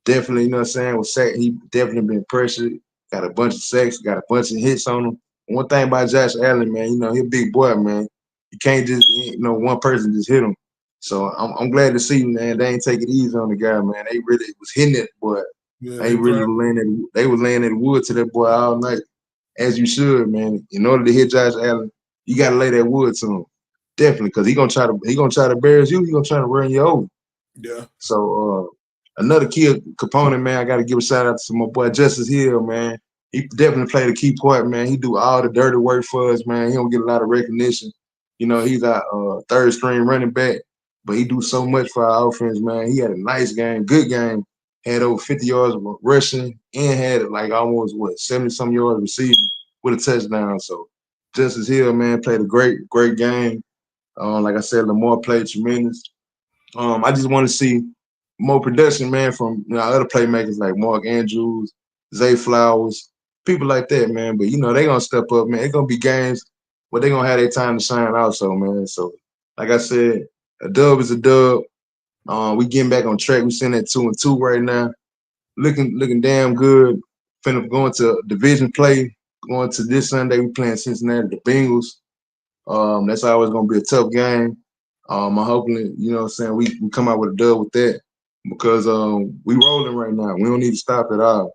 Definitely, you know what I'm saying, was sacked. He definitely been pressured. Got a bunch of sacks, got a bunch of hits on him. One thing about Josh Allen, man, you know, he a big boy, man. You can't just, you know, one person just hit him. So I'm glad to see, man, they ain't take it easy on the guy, man. They really was hitting that boy. Yeah, They really was laying at the wood to that boy all night. As you should, man. In order to hit Josh Allen, you gotta lay that wood to him. Definitely, because he gonna try to embarrass you, he gonna try to run you over. Yeah. So another key component, man, I gotta give a shout out to my boy Justice Hill, man. He definitely played a key part, man. He do all the dirty work for us, man. He don't get a lot of recognition. You know, he's our third string running back, but he do so much for our offense, man. He had a nice game, good game. Had over 50 yards rushing and had like almost 70-some yards receiving with a touchdown. So Justice Hill, man, played a great game. Like I said, Lamar played tremendous. I just want to see more production, man, from other playmakers like Mark Andrews, Zay Flowers, people like that, man. But you know, they gonna step up, man. It's gonna be games where they gonna have their time to shine also, man. So like I said, a dub is a dub. We getting back on track. We sitting at 2-2 right now. Looking damn good. Finna going to division play. Going to this Sunday, we playing Cincinnati, the Bengals. That's always gonna be a tough game. I'm hoping, you know what I'm saying, we come out with a dub with that because we rolling right now. We don't need to stop at all.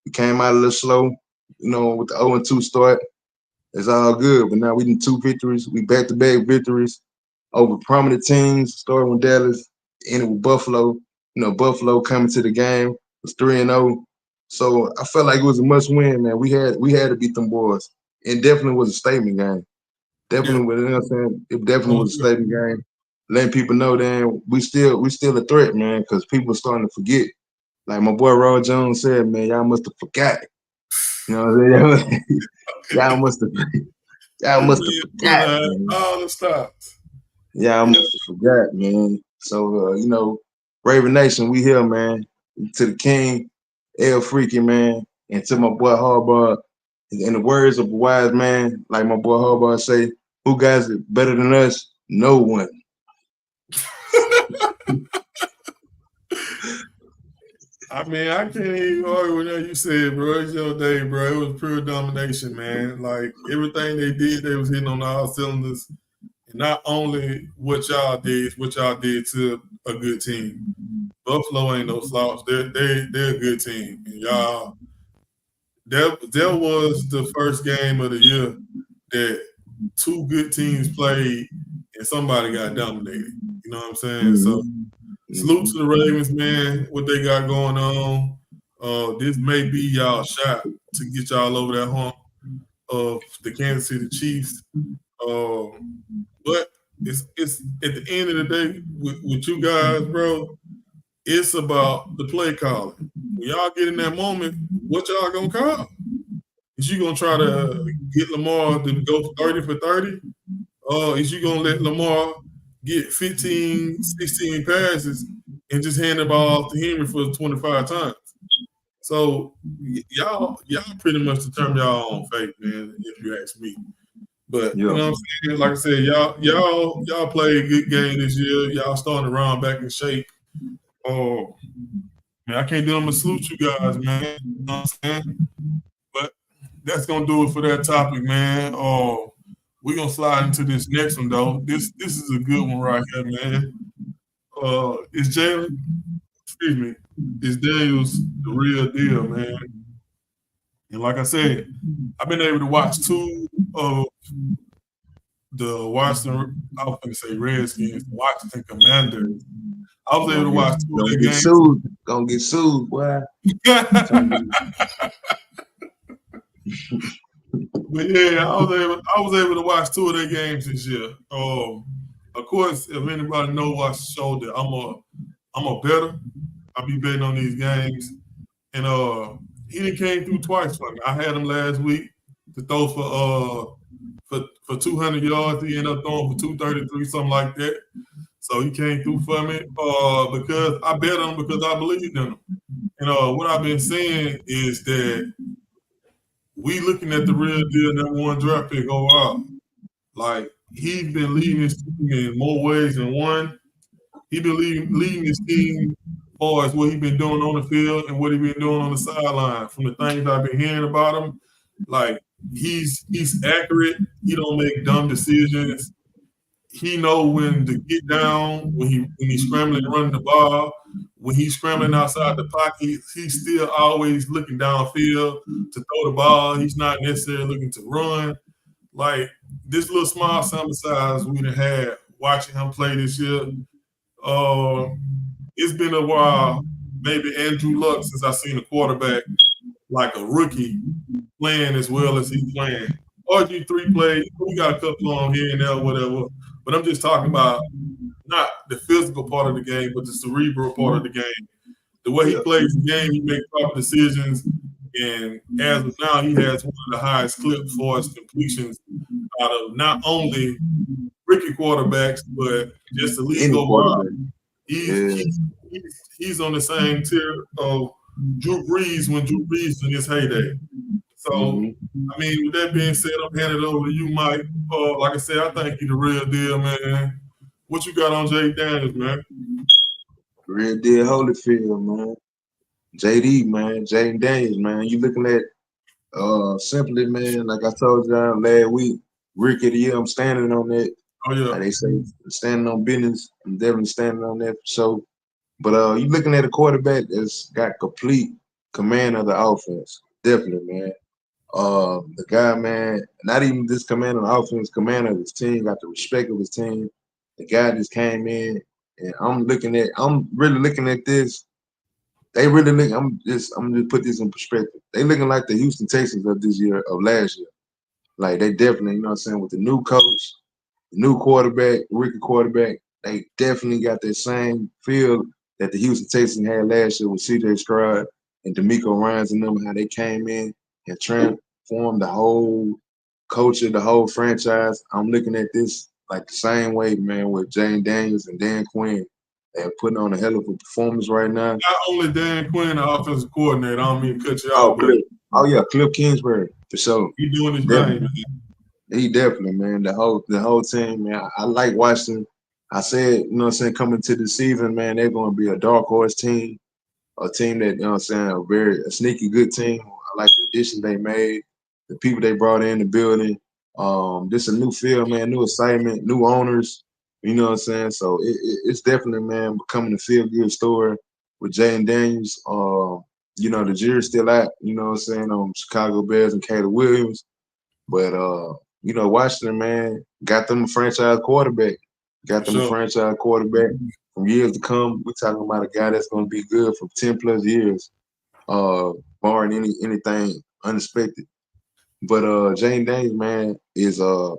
We came out a little slow, with the 0-2 start. It's all good, but now we did 2 victories. We back-to-back victories over prominent teams, starting with Dallas, ending with Buffalo. Buffalo coming to the game was 3-0. So I felt like it was a must-win, man. We had to beat them boys. It definitely was a statement game. Definitely, you know what I'm saying? It definitely was a statement game. Letting people know that we still a threat, man, because people are starting to forget. Like my boy Roy Jones said, man, y'all must have forgot. You know what I'm saying? Y'all must have forgot, man. All the stops. Y'all must have forgot, man. So Raven Nation, we here, man. To the King, El Freaky, man, and to my boy Harbaugh. In the words of a wise man, like my boy Harbaugh say, who guys it better than us? No one. I mean, I can't even argue with that you said, bro. It's your day, bro. It was pure domination, man. Like everything they did, they was hitting on all cylinders. And not only what y'all did to a good team. Buffalo ain't no slouch. They're a good team. And y'all, there was the first game of the year that 2 good teams played and somebody got dominated. You know what I'm saying? So salute to the Ravens, man, what they got going on. This may be y'all shot to get y'all over that hump of the Kansas City Chiefs. But it's at the end of the day with you guys, bro, it's about the play calling. When y'all get in that moment, what y'all gonna call? Is you gonna try to get Lamar to go 30 for 30? Is you gonna let Lamar get 15, 16 passes and just hand the ball off to Henry for 25 times? So y'all pretty much determine y'all own fate, man, if you ask me. But you know what I'm saying? Like I said, y'all played a good game this year. Y'all starting to round back in shape. Oh, man, I can't do them to salute you guys, man. You know what I'm saying? But that's gonna do it for that topic, man. We're gonna slide into this next one though. This is a good one right here, man. Is Jalen, excuse me, is Daniels the real deal, man? And like I said, I've been able to watch 2 of the Washington, I was gonna say Redskins, the Washington Commanders. I was able to watch 2 of their games. Gonna get sued, boy. But yeah, I was able to watch 2 of their games this year. Of course, if anybody knows watch the show that I'm a bettor. I be betting on these games. And he done came through twice for me. I had him last week to throw for 200 yards. He ended up throwing for 233, something like that. So he came through for me because I bet on him because I believed in him. And what I've been saying is that we looking at the real deal #1 draft pick overall. Like he's been leading his team in more ways than one. He's been leading his team as far as what he's been doing on the field and what he's been doing on the sideline. From the things I've been hearing about him, like he's accurate. He don't make dumb decisions. He know when to get down when he's scrambling and running the ball. When he's scrambling outside the pocket, he's still always looking downfield to throw the ball. He's not necessarily looking to run. Like this little small sample size we done had watching him play this year. It's been a while, maybe Andrew Luck, since I've seen a quarterback like a rookie playing as well as he's playing. RG3 played, we got a couple on here and there, whatever. But I'm just talking about not the physical part of the game, but the cerebral part of the game. The way he plays the game, he makes proper decisions. And as of now, he has one of the highest clips for his completions out of not only rookie quarterbacks, but just the league overall. He's on the same tier of Drew Brees when Drew Brees in his heyday. So, I mean, with that being said, I'm handing it over to you, Mike. Like I said, I think you're the real deal, man. What you got on Jay Daniels, man? Real deal Holyfield, man. JD, man. Jay Daniels, man. You looking at simply, man, like I told y'all last week, Rick of the year, I'm standing on that. Oh, yeah. Like they say, standing on business. I'm definitely standing on that for sure. But you looking at a quarterback that's got complete command of the offense. Definitely, man. The guy, man, not even just command of the offense, command of his team, got the respect of his team. The guy just came in, and I'm really looking at this. They really look. I'm just put this in perspective. They looking like the Houston Texans of this year, of last year. Like they definitely, you know what I'm saying, with the new coach, the new quarterback, rookie quarterback, they definitely got that same feel that the Houston Texans had last year with CJ Stroud and D'Amico Ryans and them, how they came in and transformed the whole culture, the whole franchise. I'm looking at this like the same way, man, with Jane Daniels and Dan Quinn. They're putting on a hell of a performance right now. Not only Dan Quinn, the offensive coordinator. I don't mean to cut you Oh, off, but Cliff Kingsbury for sure. he doing his Definitely. thing, man. He definitely, man. The whole team, man. I like watching. I said, you know what I'm saying, coming to the season, man, they're going to be a dark horse team, a team that, you know what I'm saying, a sneaky good team. I like the additions they made, the people they brought in the building. Just a new feel, man, new excitement, new owners. You know what I'm saying? So it's definitely, man, becoming a feel-good story with Jay and Daniels. You know, the jury's still out, you know what I'm saying, on Chicago Bears and Caleb Williams. But you know, Washington, man, got them a franchise quarterback. Got them a franchise quarterback from years to come. We're talking about a guy that's going to be good for 10 plus years, barring anything unexpected. But Jane Daniels, man, is a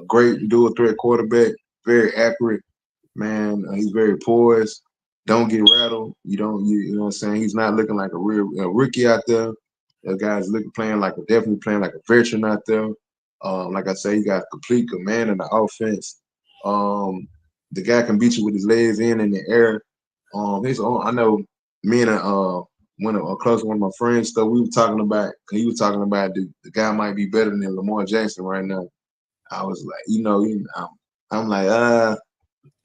great dual threat quarterback, very accurate, man. He's very poised. Don't get rattled. You know what I'm saying? He's not looking like a real rookie out there. That guy's definitely playing like a veteran out there. Like I say, he got complete command of the offense. The guy can beat you with his legs in the air. I know me and one of my friends, though, he was talking about the guy might be better than Lamar Jackson right now. I was like, I'm like,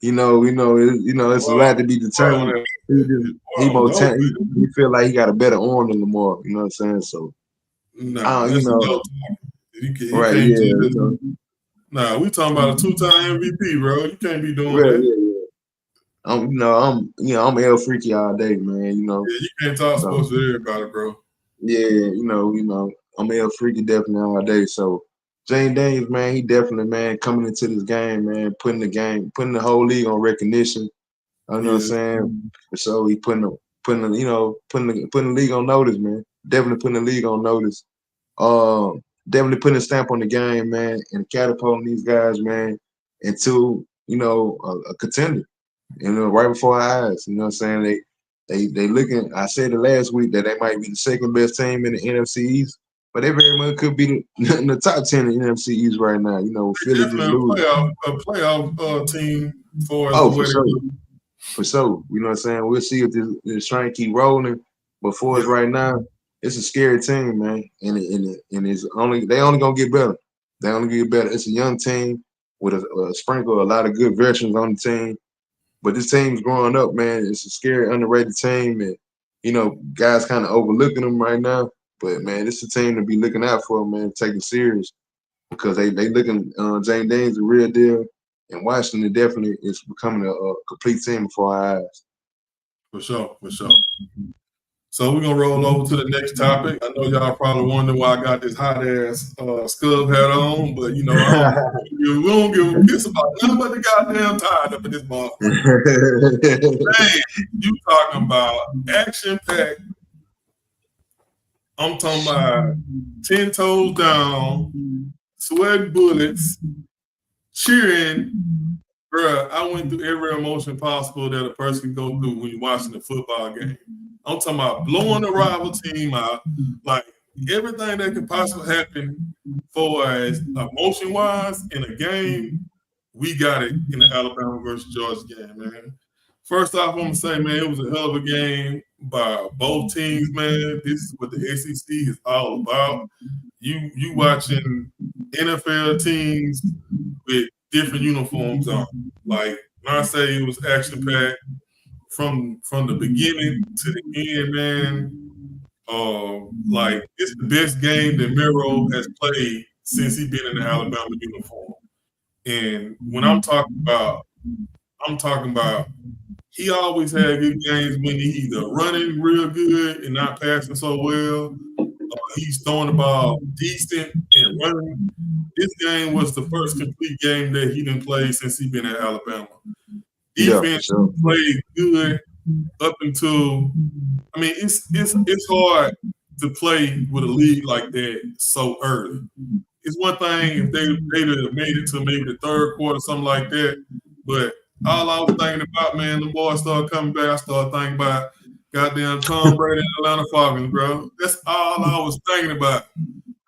it's a lot to be determined. He feel like he got a better arm than Lamar. You know what I'm saying? So, right? Yeah. Nah, we talking about a 2-time MVP, bro. You can't be doing that. Yeah. I'm L Freaky all day, man. You know. Yeah, you can't talk sports to everybody, bro. Yeah, I'm L Freaky definitely all day. So Jane Daniels, man, he definitely, man, coming into this game, man, putting the whole league on recognition. You know what I'm saying? So he putting the league on notice, man. Definitely putting the league on notice. Definitely putting a stamp on the game, man, and catapulting these guys, man, into a contender. Right before our eyes. You know what I'm saying? They looking. I said it last week that they might be the second best team in the NFC East, but they very much could be in the top 10 in the NFC East right now. You know, Philly just losing. A playoff team for for sure. You know what I'm saying? We'll see if this train keep rolling. But for us right now, it's a scary team, man, and it's they only gonna get better. They only get better. It's a young team with a sprinkle, a lot of good veterans on the team. But this team's growing up, man. It's a scary, underrated team, and guys kind of overlooking them right now. But man, it's a team to be looking out for, man, taking serious because they looking. Jane Dane's a real deal, and Washington definitely is becoming a complete team before our eyes. For sure. So we're gonna roll over to the next topic. I know y'all probably wondering why I got this hot ass scub hat on, but we don't give a piss about nothing but the goddamn tide up in this motherfucker. Hey, you talking about action packed? I'm talking about 10 toes down, sweat bullets, cheering. Bruh, I went through every emotion possible that a person can go through when you're watching a football game. I'm talking about blowing the rival team out, like everything that could possibly happen for as emotion-wise in a game, we got it in the Alabama versus Georgia game, man. First off, I'm gonna say, man, it was a hell of a game by both teams, man. This is what the SEC is all about. You watching NFL teams with different uniforms on. Like when I say it was action packed from the beginning to the end, man. Like it's the best game that Miro has played since he's been in the Alabama uniform. And when I'm talking about he always had good games when he either running real good and not passing so well. He's throwing the ball decent and running. This game was the first complete game that he didn't play since he been at Alabama. Yeah, for Defense sure. played good up until. I mean, it's hard to play with a league like that so early. It's one thing if they'd have made it to maybe the third quarter, something like that. But all I was thinking about, man, the boys started coming back. I started thinking about goddamn Tom Brady and Atlanta Falcons, bro. That's all I was thinking about.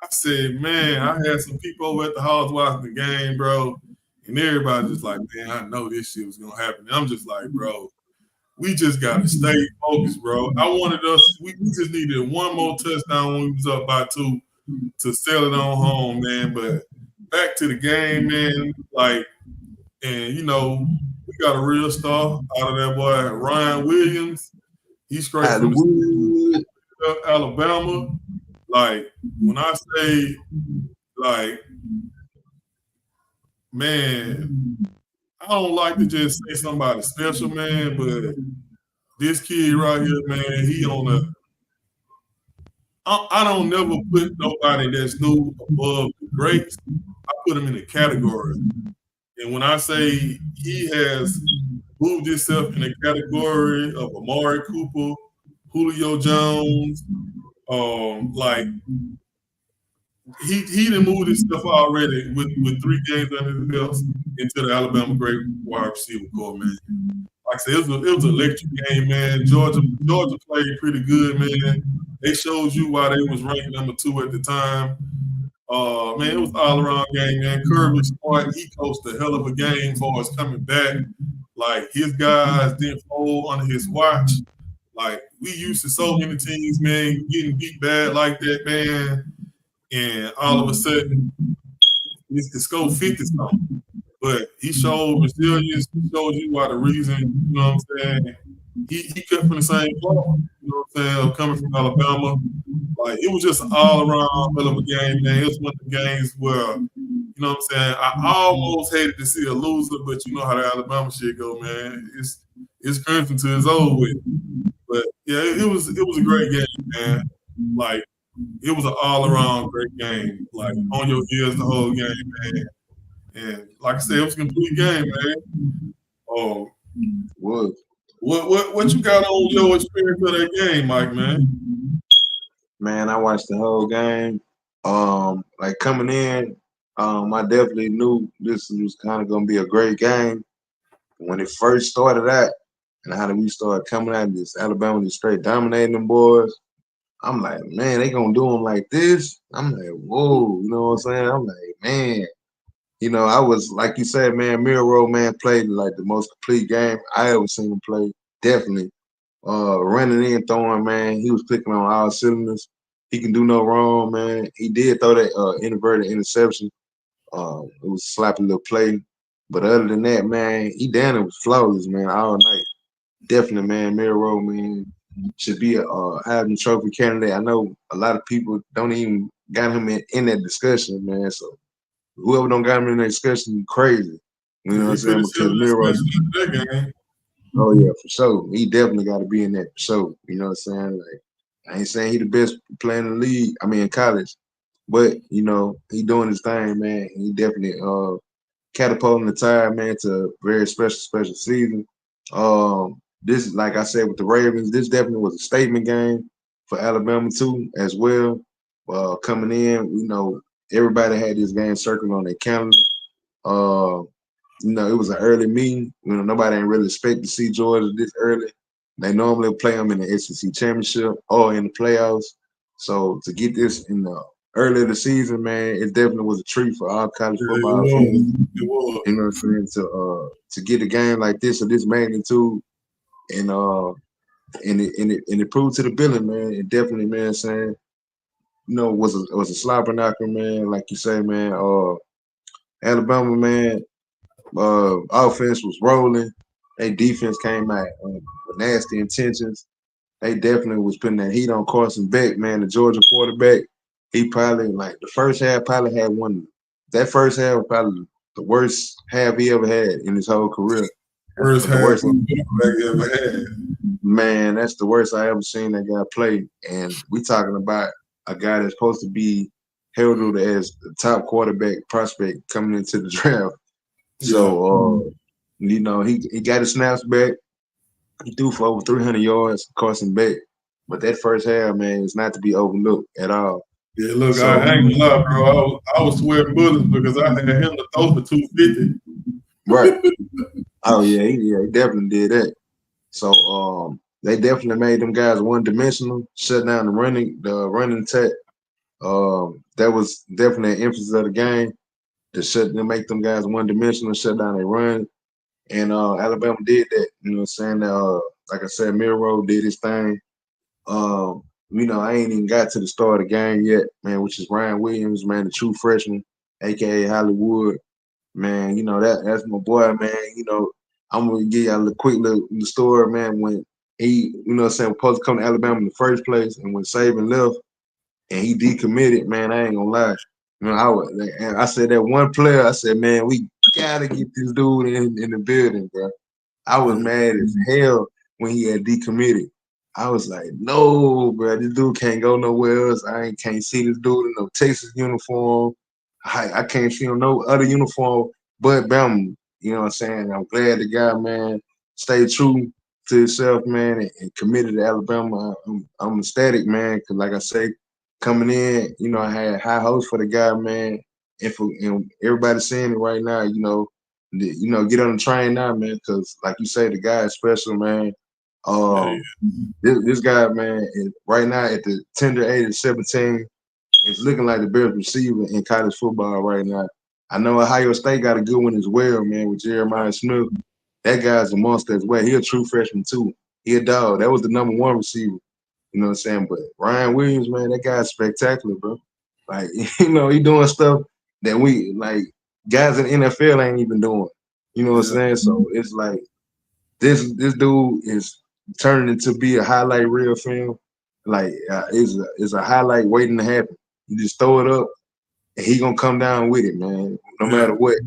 I said, man, I had some people over at the house watching the game, bro. And everybody just like, man, I know this shit was gonna happen. And I'm just like, bro, we just gotta stay focused, bro. I wanted us, we just needed one more touchdown when we was up by 2 to sell it on home, man. But back to the game, man, like, and you know, we got a real star out of that boy, Ryan Williams. He's straight from Alabama. Like, when I say, like, man, I don't like to just say somebody special, man, but this kid right here, man, he on a. I don't never put nobody that's new above the greats. I put him in a category. And when I say he has moved himself in the category of Amari Cooper, Julio Jones, like he done moved himself already with 3 games under his belt into the Alabama great wide receiver core, man. Like I said, it was an electric game, man. Georgia played pretty good, man. They showed you why they was ranked number 2 at the time. Man, it was all around game, man. Kirby Smart, he coached a hell of a game for us coming back. Like his guys didn't fold under his watch. Like we used to so many teams, man, getting beat bad like that, man. And all of a sudden, it's to score 50 something. But he showed resilience, he showed you why the reason, you know what I'm saying? He cut from the same cloth, you know what I'm saying, coming from Alabama. Like it was just all around hell of a game, man. It was one of the games where, you know what I'm saying, I almost hated to see a loser, but you know how the Alabama shit go, man. It's crimson to it's over with. But yeah, it was a great game, man. Like it was an all around great game. Like on your ears the whole game, man. And like I said, it was a complete game, man. What you got on your experience of that game, Mike, man? Man, I watched the whole game. Like coming in, I definitely knew this was kind of gonna be a great game. When it first started out, and how did we start coming out this Alabama just straight dominating them boys. I'm like, man, they gonna do them like this. I'm like, whoa, you know what I'm saying? I'm like, man, you know, I was like you said, man, Miro, man, played like the most complete game I ever seen him play. Definitely. Running in, throwing, man, he was clicking on all cylinders. He can do no wrong, man. He did throw that inverted interception. It was a sloppy little play. But other than that, man, he down it was flawless, man, all night. Definitely, man, Miro, man, should be a Heisman Trophy candidate. I know a lot of people don't even got him in that discussion, man. So whoever don't got him in that discussion, crazy. You know what I'm saying? Because Miro. Oh yeah, for sure. He definitely got to be in that for sure. You know what I'm saying? Like I ain't saying he the best player in the league. I mean in college, but you know he doing his thing, man. He definitely catapulting the tide, man, to a very special season. This, like I said, with the Ravens, this definitely was a statement game for Alabama too, as well. Coming in, you know, everybody had this game circled on their calendar. You know, it was an early meeting. You know, nobody ain't really expect to see Georgia this early. They normally play them in the SEC championship or in the playoffs. So to get this in the early of the season, man, it definitely was a treat for all college football fans. It was. You know what I'm saying? To get a game like this of this magnitude, and it proved to the billing, man. It definitely, man, saying, you know, was a slobber knocker, man. Like you say, man. Alabama, man. Offense was rolling. Their defense came out with nasty intentions. They definitely was putting that heat on Carson Beck, man, the Georgia quarterback. He probably, like, the first half probably had one. That first half was probably the worst half he ever had in his whole career. First But the half worst, of quarterback ever had. man, that's the worst I ever seen that guy play. And we talking about a guy that's supposed to be heralded as the top quarterback prospect coming into the draft. So, he got his snaps back. He threw for over 300 yards, Carson Beck. But that first half, man, is not to be overlooked at all. Yeah, look, So, I ain't gonna lie, bro. I was sweating bullets because I had him to throw for 250. right. Oh, yeah, he definitely did that. So, they definitely made them guys one-dimensional, shut down the running attack. That was definitely an emphasis of the game to make them guys one-dimensional, shut down their run. And Alabama did that. You know what I'm saying? Like I said, Miro did his thing. I ain't even got to the start of the game yet, man, which is Ryan Williams, man, the true freshman, aka Hollywood. Man, that's my boy, man. I'm gonna give y'all a quick little story, man, when he, supposed to come to Alabama in the first place, and when Saban left and he decommitted, man, I ain't gonna lie. I said that one player, I said, man, we gotta get this dude in the building, bro. I was mad as hell when he had decommitted. I was like, no, bro, this dude can't go nowhere else. Can't see this dude in no Texas uniform. I can't see him no other uniform but Bama. You know what I'm saying? I'm glad the guy, man, stayed true to himself, man, and committed to Alabama. I'm ecstatic, man, because like I say, coming in, I had high hopes for the guy, man, and everybody seeing it right now, get on the train now, man, because like you say, the guy is special, man. This guy, man, is right now at the tender age of 17, is looking like the best receiver in college football right now. I know Ohio State got a good one as well, man, with Jeremiah Smith. That guy's a monster as well. He a true freshman too. He a dog. That was the #1 receiver. You know what I'm saying? But Ryan Williams, man, that guy's spectacular, bro. Like, he doing stuff that we like guys in the NFL ain't even doing. You know what I'm saying? So it's like this dude is turning into be a highlight reel film. Like is a highlight waiting to happen. You just throw it up and he gonna come down with it, man. No matter what.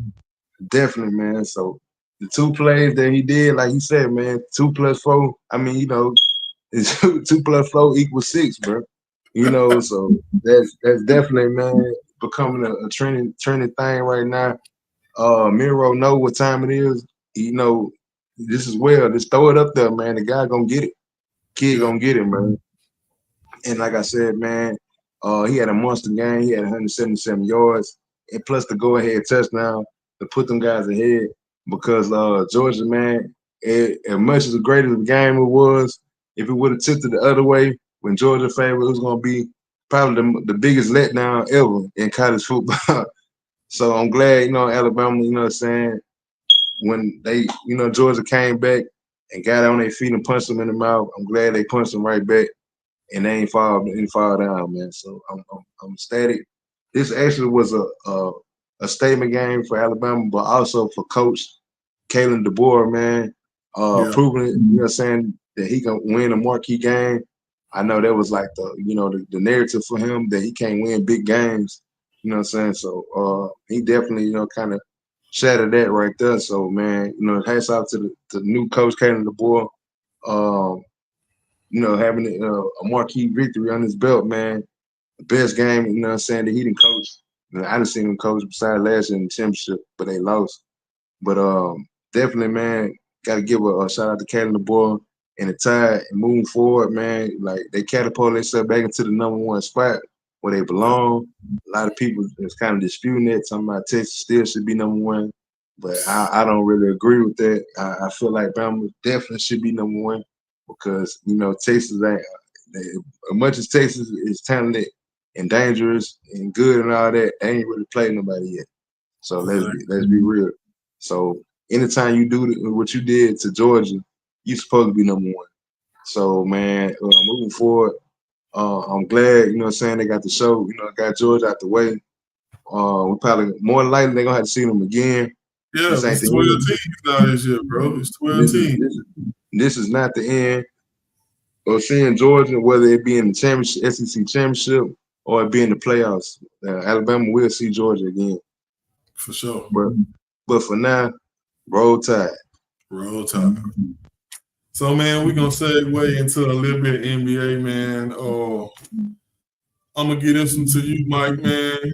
Definitely, man. So the 2 plays that he did, like he said, man, 2 + 4. I mean, 2 + 4 = 6, bro. So that's definitely, man, becoming a trending thing right now. Miro know what time it is. This is well. Just throw it up there, man. The guy gonna get it. Kid gonna get it, man. And like I said, man, he had a monster game. He had 177 yards, and plus the go-ahead touchdown to put them guys ahead. Because Georgia, man, as much as great as the game it was, if it would have tipped it the other way, when Georgia favored, it was gonna be probably the biggest letdown ever in college football. So I'm glad, Alabama, you know what I'm saying, when they, Georgia came back and got on their feet and punched them in the mouth, I'm glad they punched them right back and they ain't fall down, man. So I'm ecstatic. This actually was a statement game for Alabama, but also for Coach Kalen DeBoer, man, proving it, you know what I'm saying, that he can win a marquee game. I know that was like the narrative for him that he can't win big games. You know what I'm saying? So he definitely, kind of shattered that right there. So man, hats off to the new coach Kalen DeBoer. Having a marquee victory on his belt, man. The best game, you know what I'm saying, that he didn't coach. I didn't see him coach besides last year in the championship, but they lost. But definitely, man, got to give a shout out to Kalen DeBoer and the Tide and moving forward, man. Like they catapulted themselves back into the #1 spot where they belong. A lot of people is kind of disputing it, talking about Texas still should be #1, but I don't really agree with that. I feel like Bama definitely should be #1 because Texas ain't as much as Texas is talented and dangerous and good and all that, they ain't really played nobody yet. So let's be real. So anytime you do what you did to Georgia, you supposed to be #1. So man, moving forward, I'm glad, you know what I'm saying, they got the show, got Georgia out the way. We probably more than likely they're gonna have to see them again. Yeah, This ain't it's the 12 end. teams now this year, bro. It's 12 teams. This is not the end of seeing Georgia, whether it be in the championship, SEC championship, or it be in the playoffs. Alabama will see Georgia again. For sure. But for now, roll tide. Roll Tide. So, man, we're going to segue into a little bit of NBA, man. I'm going to get this one to you, Mike, man.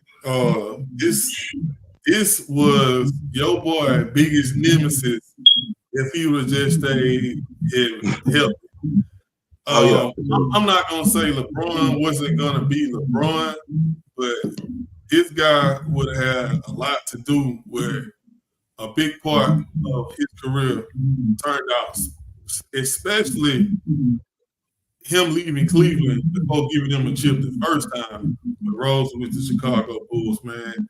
This was your boy biggest nemesis if he would have just stayed healthy. Oh yeah. I'm not going to say LeBron wasn't going to be LeBron, but this guy would have had a lot to do with a big part of his career turned out, especially him leaving Cleveland before giving them a chip the first time with Rose with the Chicago Bulls, man.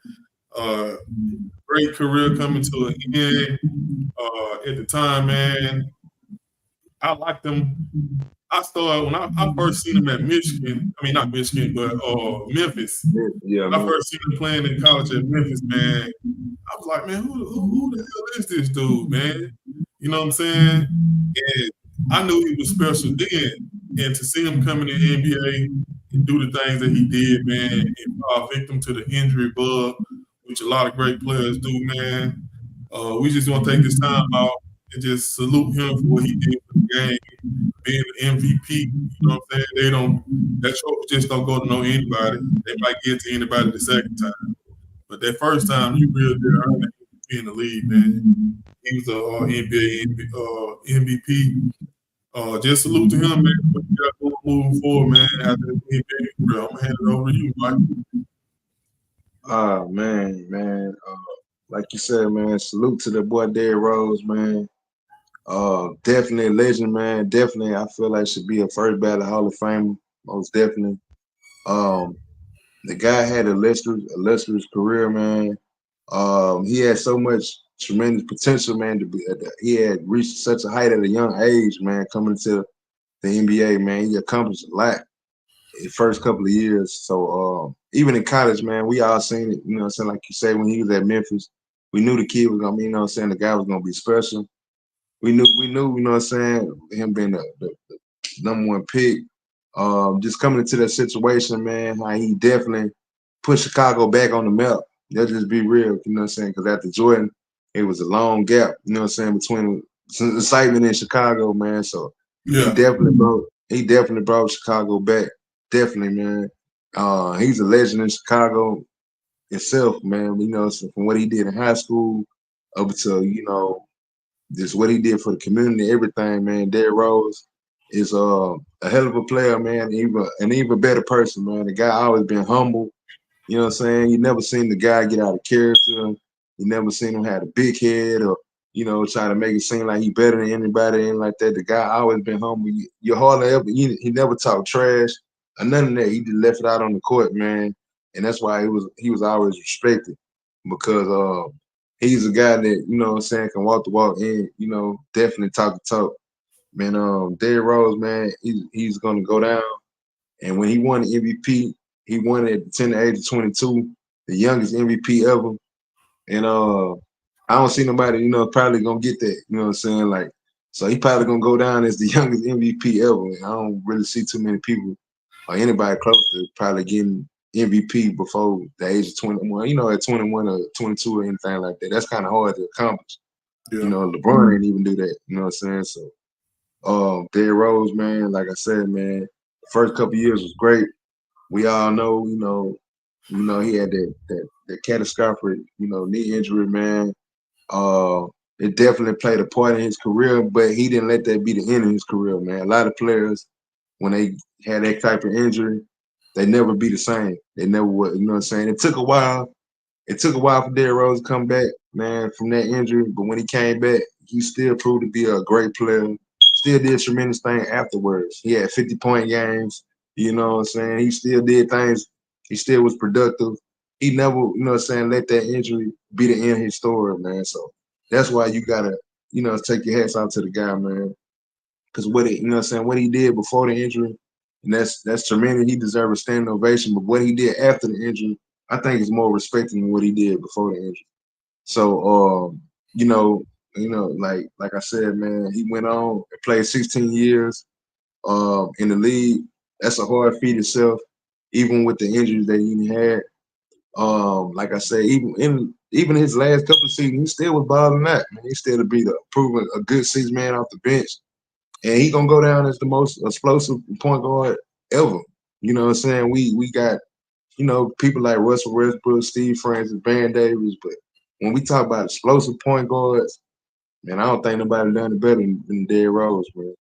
Great career coming to an end. At the time, man, I liked him. I started when I first seen him at Michigan. I mean, not Michigan, but Memphis. Yeah, I man. first seen him playing in college at Memphis, man. I was like, man, who the hell is this dude, man? You know what I'm saying? And I knew he was special then. And to see him come in the NBA and do the things that he did, man, and fall victim to the injury bug, which a lot of great players do, man. We just want to take this time out and just salute him for what he did for the game, being the MVP. You know what I'm saying? That trophy just don't go to no anybody. They might get to anybody the second time. But that first time, you really did earn the MVP in the league, man. He was a NBA MVP. Just salute to him, man. What you got going moving forward, man. After the NBA career, I'm gonna hand it over to you, Mike. Man. Like you said, man, salute to the boy Derrick Rose, man. Definitely a legend, man. Definitely, I feel like should be a first ballot Hall of Famer, most definitely. The guy had a illustrious career, man. He had so much tremendous potential, man. He had reached such a height at a young age, man. Coming to the NBA, man, he accomplished a lot in the first couple of years. So even in college, man, we all seen it. You know what I'm saying? Like you say, when he was at Memphis, we knew the kid was gonna be, you know what I'm saying, the guy was gonna be special. We knew, you know what I'm saying, him being the number one pick. Just coming into that situation, man, how he definitely put Chicago back on the map. Let's just be real, you know what I'm saying? Because after Jordan, it was a long gap, you know what I'm saying, between excitement in Chicago, man. So Yeah. he definitely brought Chicago back. Definitely, man. He's a legend in Chicago itself, man. You know, so from what he did in high school up to, you know, just what he did for the community, everything, man. Derrick Rose is a hell of a player, man. An even better person, man. The guy always been humble. You know what I'm saying? You never seen the guy get out of character. You never seen him have a big head or, you know, try to make it seem like he better than anybody, anything like that. The guy always been humble. You hardly ever, he never talked trash or none of that. He just left it out on the court, man. And that's why he was always respected because he's a guy that, you know what I'm saying, can walk the walk and, you know, definitely talk the talk. Man, Derrick Rose, man, he's gonna go down. And when he won the MVP, he won it at the tender age of 22, the youngest MVP ever. And I don't see nobody, you know, probably gonna get that. You know what I'm saying? Like, so he probably gonna go down as the youngest MVP ever. I don't really see too many people or anybody close to probably getting MVP before the age of 21. You know, at 21 or 22 or anything like that. That's kind of hard to accomplish. Yeah. You know, LeBron didn't even do that. You know what I'm saying? So, Derrick Rose, man, like I said, man, the first couple years was great. We all know, you know, he had that catastrophic, you know, knee injury, man. It definitely played a part in his career, but he didn't let that be the end of his career, man. A lot of players, when they had that type of injury, they never be the same. They never would, you know what I'm saying? It took a while. It took a while for Derrick Rose to come back, man, from that injury. But when he came back, he still proved to be a great player. Still did tremendous things afterwards. He had 50-point games. You know what I'm saying? He still did things. He still was productive. He never, you know what I'm saying, let that injury be the end of his story, man. So that's why you gotta, you know, take your hats off to the guy, man. Because you know what I'm saying, what he did before the injury, and that's tremendous. He deserves a standing ovation. But what he did after the injury, I think is more respected than what he did before the injury. So you know, like I said, man, he went on and played 16 years in the league. That's a hard feat itself, even with the injuries that he had. Like I said, even his last couple of seasons, he still was balling out. Man, he still to be proving a good 6-man off the bench, and he gonna go down as the most explosive point guard ever. You know what I'm saying? We got people like Russell Westbrook, Steve Francis, Baron Davis, but when we talk about explosive point guards, man, I don't think nobody done it better than Derrick Rose, man.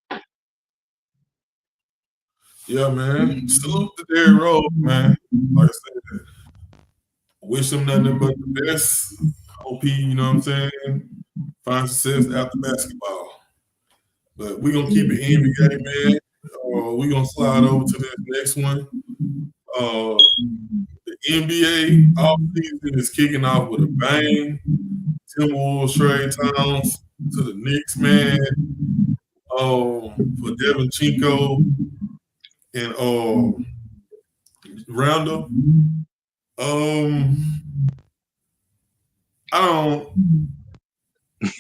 Yeah, man. Salute to Derrick Rose, man. Like I said, wish him nothing but the best. Hope he, you know what I'm saying, find success after basketball. But we're going to keep it NBA, man. We're going to slide over to this next one. The NBA offseason is kicking off with a bang. Timberwolves trade Towns to the Knicks, man. For Devin Chinko and Randall. I don't.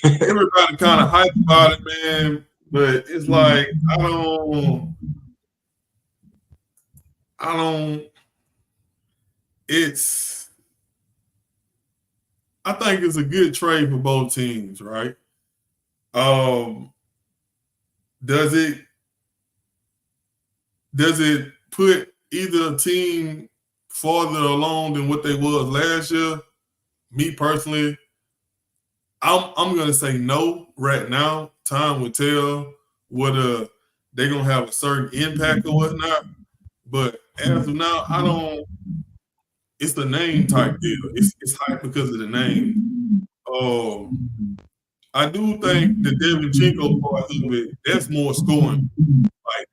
Everybody kind of hyped about it, man. But it's like I don't. I think it's a good trade for both teams, right? Does it put either team farther along than what they was last year? Me personally, I'm gonna say no right now. Time will tell whether they're gonna have a certain impact or whatnot. But as of now, I don't. It's the name type deal. It's hype because of the name. I do think the Devin Chinko part of it, that's more scoring. Like,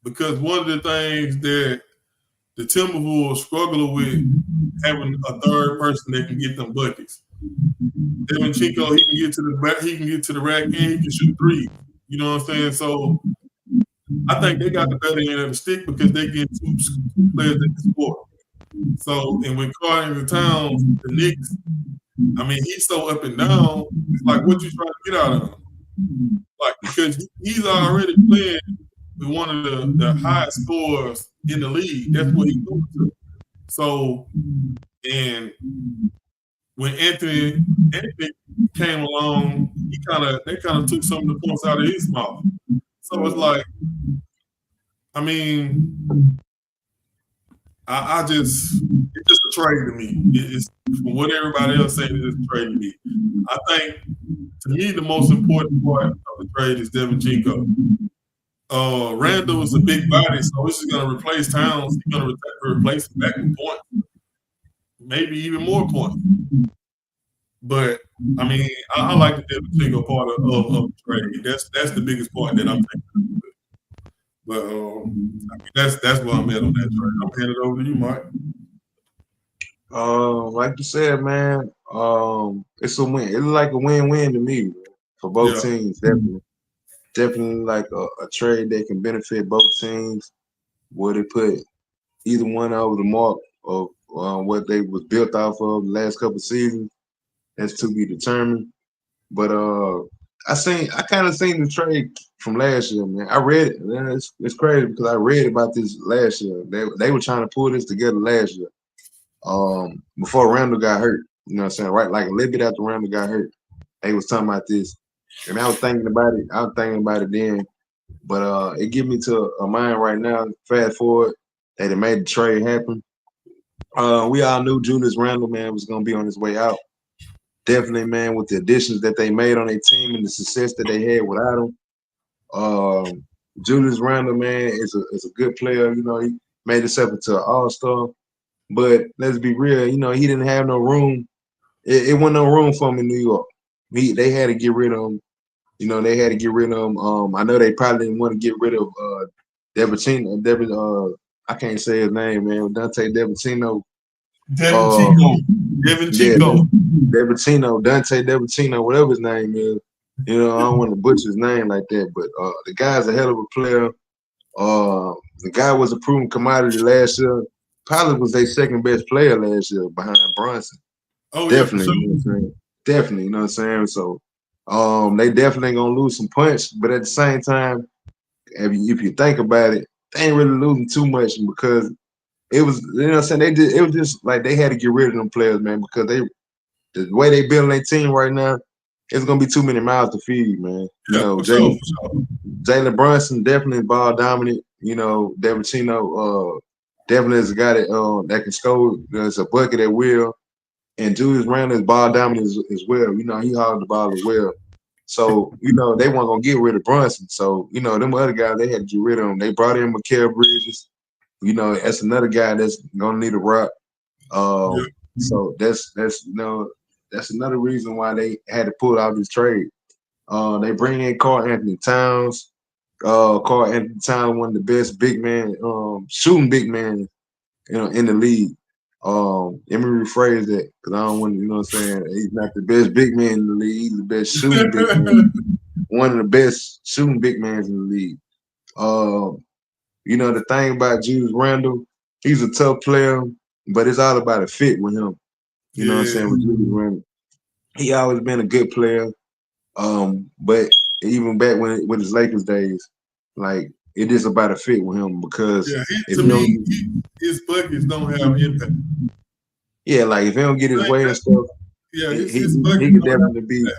because one of the things that the Timberwolves struggle with having a third person that can get them buckets. Devin Chinko, he can get to the back, he can get to the rack, and he can shoot threes. You know what I'm saying? So I think they got the better end of the stick because they get two players that can score. So, and with Karl Towns, the Knicks, I mean, he's so up and down. It's like, what you trying to get out of him? Like, because he's already playing with one of the highest scorers in the league. That's what he's doing to. So, and when Anthony came along, they kind of took some of the points out of his mouth. So it's like, I mean, it's just a trade to me. It's from what everybody else saying, it's a trade to me. I think, to me, the most important part of the trade is Devin Chinko. Randall is a big body, so this is going to replace Towns. He's going to replace him back with points, maybe even more points. But I mean, I like the Devin Chinko part of the trade. That's the biggest part that I'm thinking of. But I mean, that's where I'm at on that trade. I'm handing it over to you, Mike. Like you said, man, it's a win. It's like a win-win to me, man, for both teams. Definitely like a trade that can benefit both teams. Would it put either one over the mark of what they was built off of the last couple of seasons? That's to be determined. But I kind of seen the trade from last year, man. I read it. Man, it's crazy because I read about this last year. They were trying to pull this together last year. Before Randall got hurt. You know what I'm saying? Right, like a little bit after Randall got hurt. They was talking about this. And I was thinking about it then. But it give me to a mind right now, fast forward, that it made the trade happen. We all knew Julius Randle, man, was gonna be on his way out. Definitely, man, with the additions that they made on their team and the success that they had without him. Julius Randle, man, is a good player. You know, he made himself into an all-star. But let's be real, you know, he didn't have no room. It wasn't no room for him in New York. They had to get rid of him. You know, they had to get rid of him. I know they probably didn't want to get rid of I can't say his name, man. Dante DiVincenzo. Devin Chinko. Dante DiVincenzo, whatever his name is. You know, I don't want to butcher his name like that, but the guy's a hell of a player. The guy was a proven commodity last year. Probably was their second best player last year behind Bronson. Oh, definitely, yeah, you know what I'm saying? Definitely, you know what I'm saying? So they definitely gonna lose some punch, but at the same time, if you think about it, they ain't really losing too much because it was, you know what I'm saying, it was just like they had to get rid of them players, man, because the way they building their team right now, it's gonna be too many mouths to feed, man. You Yeah, know, for sure, for sure. Jalen Brunson definitely ball dominant. You know, Devachino definitely is a guy that can score. There's a bucket at will, and Julius Randle is ball dominant as well. You know, he hogged the ball as well. So, you know, they weren't gonna get rid of Brunson. So, you know, them other guys, they had to get rid of them. They brought in Mikal Bridges. You know, that's another guy that's gonna need a rock. Yeah. So that's you know, that's another reason why they had to pull out this trade. They bring in Karl Anthony Towns. Karl Anthony Towns, one of the best big man, shooting big man, you know, in the league. Let me rephrase that because I don't want to, you know what I'm saying? He's not the best big man in the league. He's the best shooting big man. One of the best shooting big men in the league. You know, the thing about Julius Randle, he's a tough player, but it's all about a fit with him. You know what I'm saying? With Julius Randle. He always been a good player. But even back with his Lakers days, like it is about a fit with him because to me, his buckets don't have impact. Yeah, like if he don't get his way and stuff, his he can definitely be.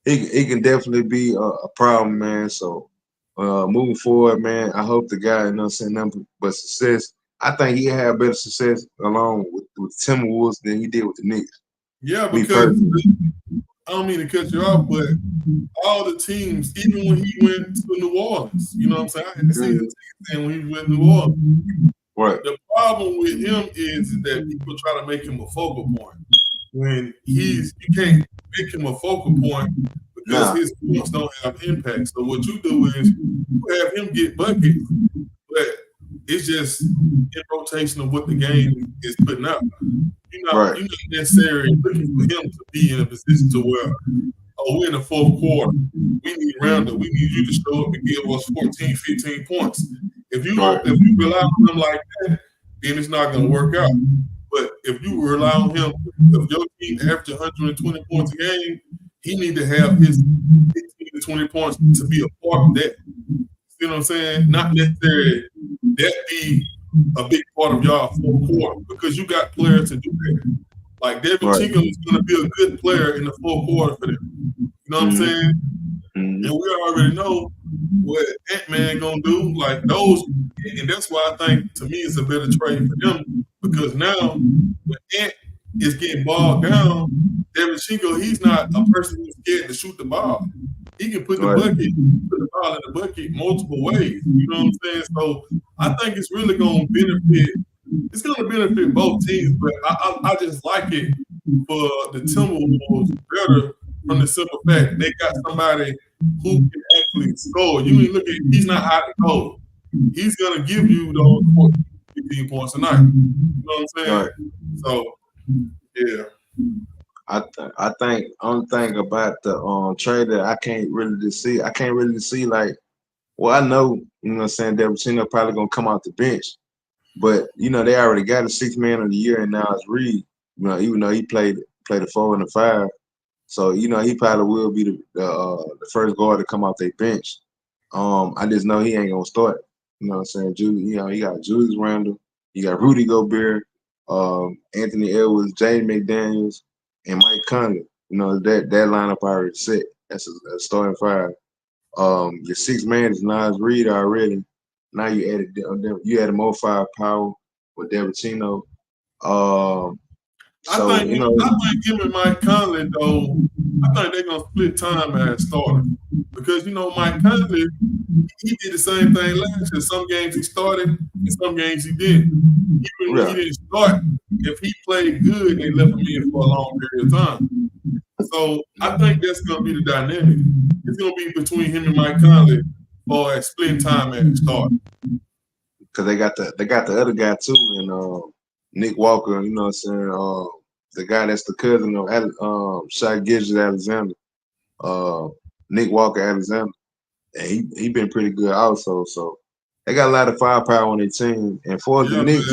He can definitely be a problem, man. So moving forward, man, I hope the guy, you know, saying nothing but success. I think he had better success along with Timberwolves than he did with the Knicks. Yeah, because I don't mean to cut you off, but all the teams, even when he went to New Orleans, you know what I'm saying? I had to see his team when he went to New Orleans. Right. The problem with him is that people try to make him a focal point. When you can't make him a focal point because his points don't have impact. So what you do is you have him get buckets, but it's just in rotation of what the game is putting out. You're not necessarily looking for him to be in a position to where, we're in the fourth quarter. We need Randle. We need you to show up and give us 14, 15 points. If you rely on him like that, then it's not going to work out. But if you rely on him, if your team averages 120 points a game, he need to have his 15 to 20 points to be a part of that. You know what I'm saying? Not necessarily that be a big part of y'all fourth quarter because you got players to do that. Like Devin Chico is going to be a good player in the fourth quarter for them. You know what I'm saying? And we already know what Ant-Man gonna do. Like those, and that's why I think to me it's a better trade for them because now when Ant is getting bogged down, Devin Chico, he's not a person who's scared to shoot the ball. He can put the ball in the bucket multiple ways. You know what I'm saying? So I think it's really gonna benefit. It's gonna benefit both teams, but I just like it for the Timberwolves better from the simple fact they got somebody who can actually score. You ain't look at he's not hot and cold. He's gonna give you those 14, 15 points a night. You know what I'm saying? So yeah. I think only thing about the trade that I can't really see like, well, I know, you know what I'm saying, Devachino probably gonna come off the bench. But you know, they already got a 6th man of the year and now it's Reed. You know, even though he played the 4 and the 5. So, you know, he probably will be the first guard to come off their bench. I just know he ain't gonna start. You know what I'm saying? You know, you got Julius Randle, you got Rudy Gobert, Anthony Edwards, Jaden McDaniels, and Mike Conley. You know, that lineup already set. That's a starting 5. Your 6th man is Nas Reed already. Now you added more firepower with Devachino. I think him and Mike Conley, though, I think they're going to split time as starters. Because, you know, Mike Conley, he did the same thing last year. Some games he started and some games he didn't. Even when he didn't start, if he played good, they left him in for a long period of time. So I think that's going to be the dynamic. It's going to be between him and Mike Conley or at splitting time at the start. Because they got the other guy too, and Nick Walker, you know what I'm saying? The guy that's the cousin of Shai Gilgeous-Alexander, Nick Walker Alexander. And he been pretty good also. So they got a lot of firepower on their team. And for the Knicks,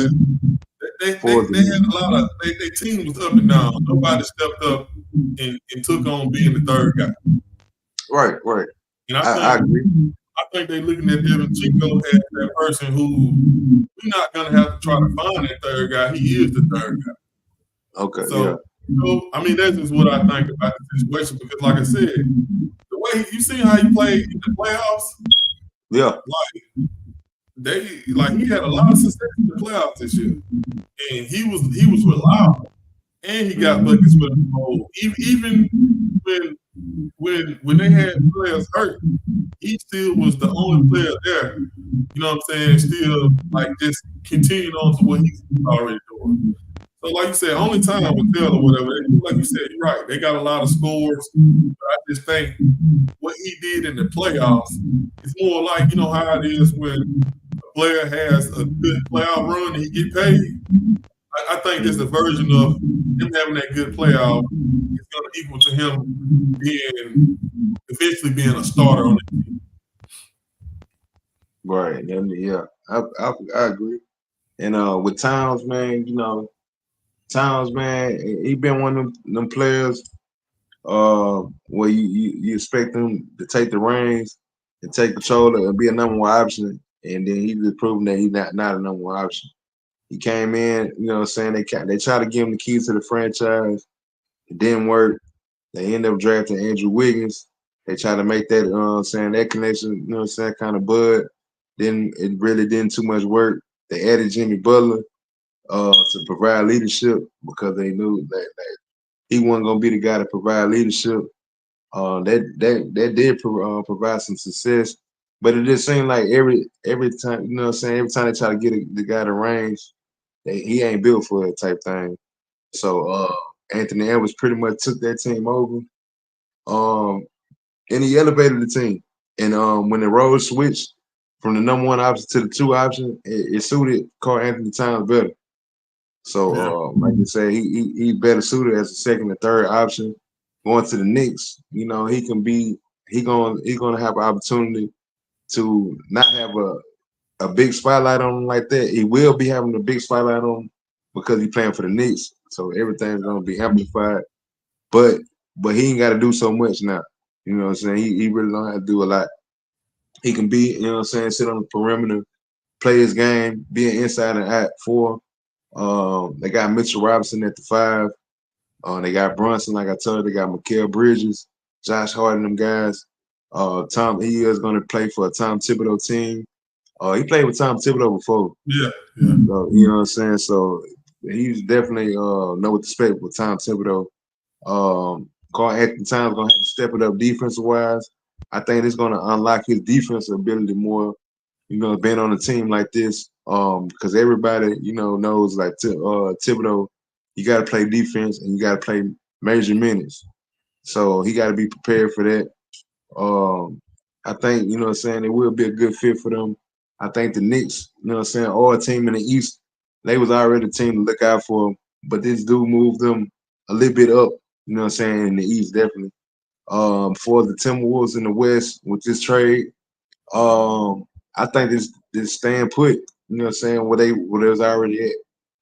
they had a lot of their team was up and down. Nobody stepped up and took on being the third guy. Right. And I agree. I think they're looking at Devin Chico as that person who we're not gonna have to try to find that third guy. He is the third guy. Okay, So, I mean, that's just what I think about the situation because, like I said, the way you see how he played in the playoffs, yeah, he had a lot of success in the playoffs this year, and he was reliable, and he got buckets for the goal. Even when they had players hurt, he still was the only player there. You know what I'm saying? Still, like, just continuing on to what he's already doing. So, like you said, only time will tell or whatever. Like you said, you're right. They got a lot of scores. But I just think what he did in the playoffs is more like, you know, how it is when a player has a good playoff run and he get paid. I think it's a version of him having that good playoff is going to equal to him eventually being a starter on the team. right. Yeah, I agree. And with Towns, man, you know, he been one of them players where you expect him to take the reins and take control and be a number one option, and then he just proven that he's not a number one option. He came in, you know what I'm saying, they tried to give him the keys to the franchise. It didn't work. They ended up drafting Andrew Wiggins. They tried to make that, that connection, you know what I'm saying, kind of bud. Then it really didn't too much work. They added Jimmy Butler to provide leadership because they knew that he wasn't gonna be the guy to provide leadership. That did provide some success, but it just seemed like every time, you know what I'm saying, every time they try to get the guy to range, he ain't built for that type thing. So Anthony Edwards pretty much took that team over, and he elevated the team. And when the roles switched from the number one option to the two option, it suited Karl Anthony Towns better. So, like you said, he better suited as a second or third option. Going to the Knicks, you know, he gonna have an opportunity to not have a big spotlight on him like that. He will be having a big spotlight on him because he's playing for the Knicks, so everything's gonna be amplified. But he ain't got to do so much now. You know what I'm saying? He really don't have to do a lot. He can be, you know what I'm saying, sit on the perimeter, play his game, be an inside and out four. They got Mitchell Robinson at the 5. They got Brunson, like I told you. They got Mikal Bridges, Josh Hart, and them guys. He is going to play for a Tom Thibodeau team. He played with Tom Thibodeau before. Yeah. So, you know what I'm saying? So he's definitely know what to expect with Tom Thibodeau. Karl Anthony Towns going to have to step it up defensive-wise. I think it's going to unlock his defensive ability more, you know, being on a team like this, because everybody, you know, knows like Thibodeau, you got to play defense and you got to play major minutes. So he got to be prepared for that. I think, you know what I'm saying, it will be a good fit for them. I think the Knicks, you know what I'm saying, or a team in the East, they was already a team to look out for, but this dude moved them a little bit up, you know what I'm saying, in the East, definitely. For the Timberwolves in the West with this trade, I think this stand put, you know what I'm saying, where they was already at.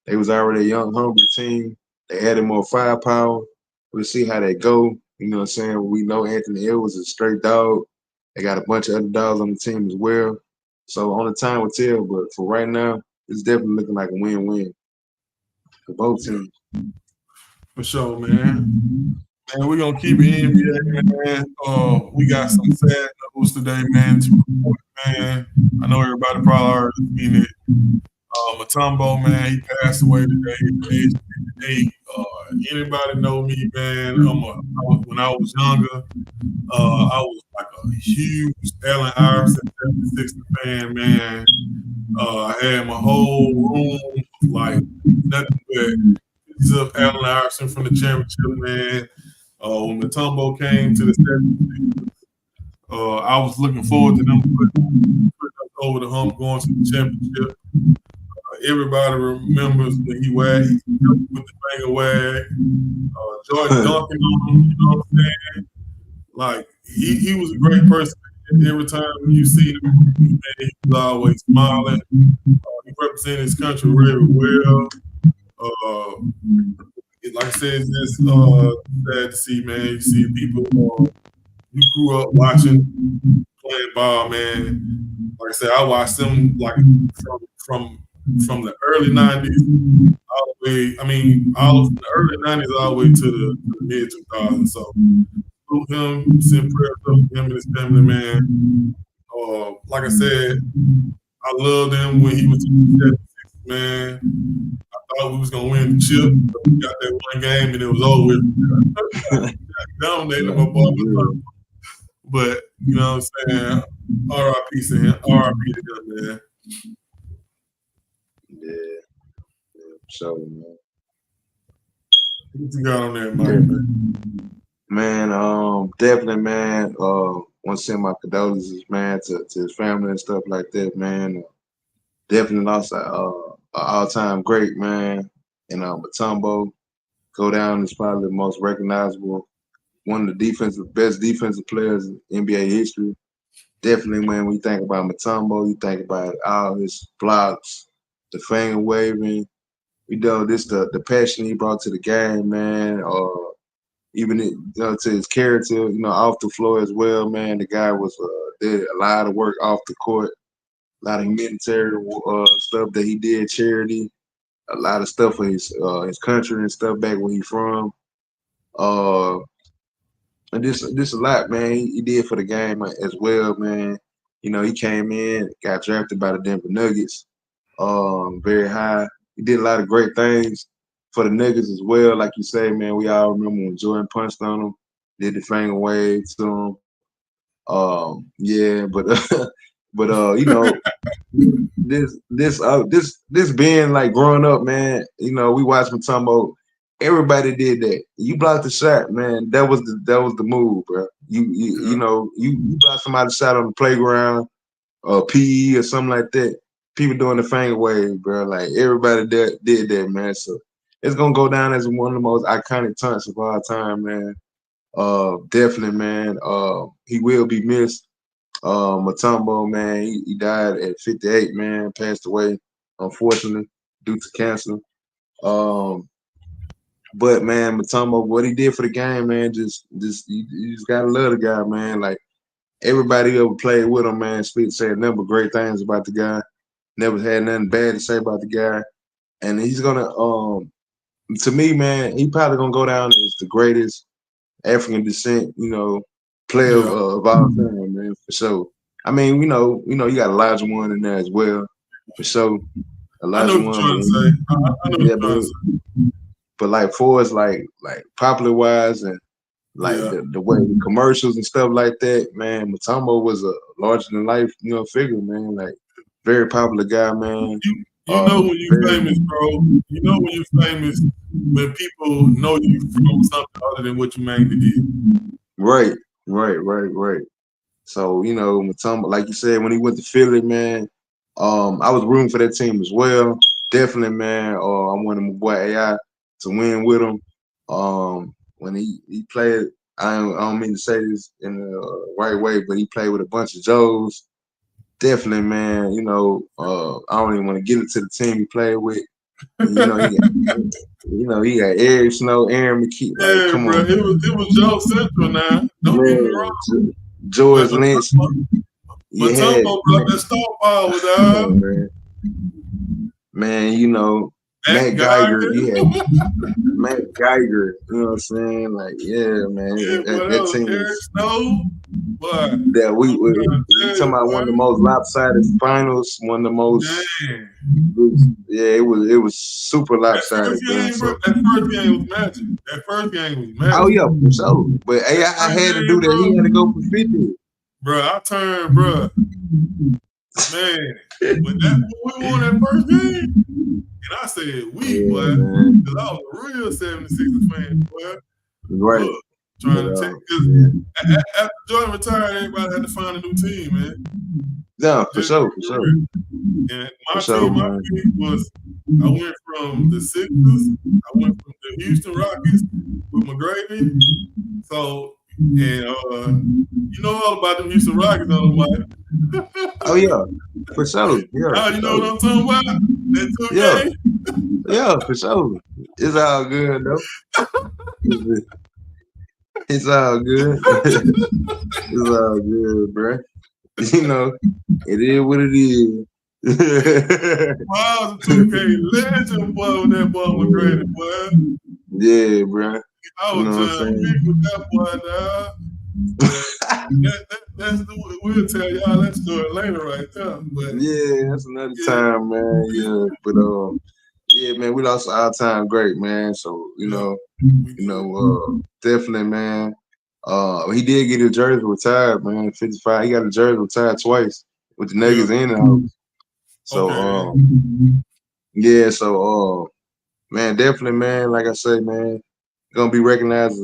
They was already a young, hungry team. They added more firepower. We'll see how they go. You know what I'm saying? We know Anthony Edwards is a straight dog. They got a bunch of other dogs on the team as well. So only time will tell, but for right now, it's definitely looking like a win-win for both teams. For sure, man. And we're gonna keep it NBA, man. We got some sad news today, man. To report, man. I know everybody probably already seen it. Matumbo, man, he passed away today at age 58. Anybody know me, man? When I was younger, I was like a huge Allen Iverson 76 fan, man. I had my whole room like nothing but pieces of Allen Iverson from the championship, man. When Matumbo came to the 76ers, I was looking forward to them putting us over the hump going to the championship. Everybody remembers when he wagged with the finger wag. Jordan dunking on him, you know what I'm saying? Like, he was a great person. Every time you see him, man, he was always smiling. He represented his country really well. Like I said, it's just sad to see, man. You see people you grew up watching playing ball, man. Like I said, I watched them like from the early '90s all the way. I mean, all from the early '90s all the way to the mid 2000s. So, salute him, send prayers up to him and his family, man. Like I said, I loved him when he was in the 76, man. I thought we was gonna win the chip. But we got that one game and it was over with. Dominated my boy. But you know what I'm saying? R.I.P. to him. R.I.P. to him, man. Yeah, so man. What you got on there, Mike? Man, definitely, man. Want to send my condolences, man, to his family and stuff like that, man. Definitely lost a all-time great, man. And Mutombo go down as probably the most recognizable, one of the best defensive players in NBA history. Definitely, when we think about Mutombo, you think about all his blocks, the finger waving. The passion he brought to the game, man. Even to his character, off the floor as well, man. The guy did a lot of work off the court, a lot of humanitarian stuff that he did, charity, a lot of stuff for his country and stuff back where he's from. And this a lot, man. He did for the game as well, man. He came in, got drafted by the Denver Nuggets, very high. He did a lot of great things for the Nuggets as well. Like you say, man, we all remember when Jordan punched on him, did the finger wave to him. Yeah, but this being like growing up, man. We watched Mutombo. Everybody did that. You blocked the shot, man. That was the move, bro. You blocked somebody's shot on the playground, or PE or something like that. People doing the finger wave, bro. Like everybody did that, man. So it's gonna go down as one of the most iconic taunts of all time, man. Definitely, man. He will be missed. Mutombo, man, he died at 58, man. Passed away, unfortunately, due to cancer. But man, Mutombo, what he did for the game, man, you just gotta love the guy, man. Like everybody who ever played with him, man, said nothing but great things about the guy. Never had nothing bad to say about the guy. And he's gonna, to me, man, he probably gonna go down as the greatest African descent, player of all time, man, for sure. I mean, you got Elijah One in there as well, for sure. Elijah One. I know what you're trying to say. But like for us, like popular wise and like the way the commercials and stuff like that, man, Mutombo was a larger than life, figure, man. Like very popular guy, man. You know when you famous, bro. You know when you famous when people know you from something other than what you mainly did. Right. So, Mutombo, like you said, when he went to Philly, man, I was rooting for that team as well. Definitely, man. I wanted my boy AI to win with him. When he played, I don't mean to say this in the right way, but he played with a bunch of Joes. Definitely, man. I don't even want to get into the team he played with. He got Eric Snow, Aaron McKee. Like, come on. It was Joe Central now. Don't get me wrong. George Lynch. Mutombo brought that star power with that. Man, Matt Geiger, Matt Geiger, you know what I'm saying? Like, yeah, man, that team is that we talking about one of the most lopsided finals, one of the most. It was super lopsided. That first game was magic. Oh yeah, for sure. But I had to do that. He had to go for 50. Bro, I turned, bro. Man, when we won that first game, and I said boy, because I was a real 76ers fan, boy. Right. Look, trying to take, because after Jordan retired, everybody had to find a new team, man. Yeah, for sure. And my team was, I went from the Sixers, I went from the Houston Rockets with McGrady. So, and you know all about them Houston Rockets, on the Oh yeah, for sure. Yeah, you know what I'm talking about? That 2K? Yeah, for sure. It's all good though. It's all good. It's all good, bro. You know, it is what it is. Wow, the 2K legend, boy, when that boy was graded, boy. Yeah, bro. I You was know what I'm just big saying? with that boy, dog. We'll tell y'all that story later, right there. But Yeah, that's another yeah, time, man. Yeah, but yeah, man, we lost our time great, man. So yeah, we did. definitely, man. He did get his jersey retired, man. 55. He got his jersey retired twice with the Yeah. Nuggets in the house. So Okay. yeah, so man, definitely, man. Like I say, man, gonna be recognized as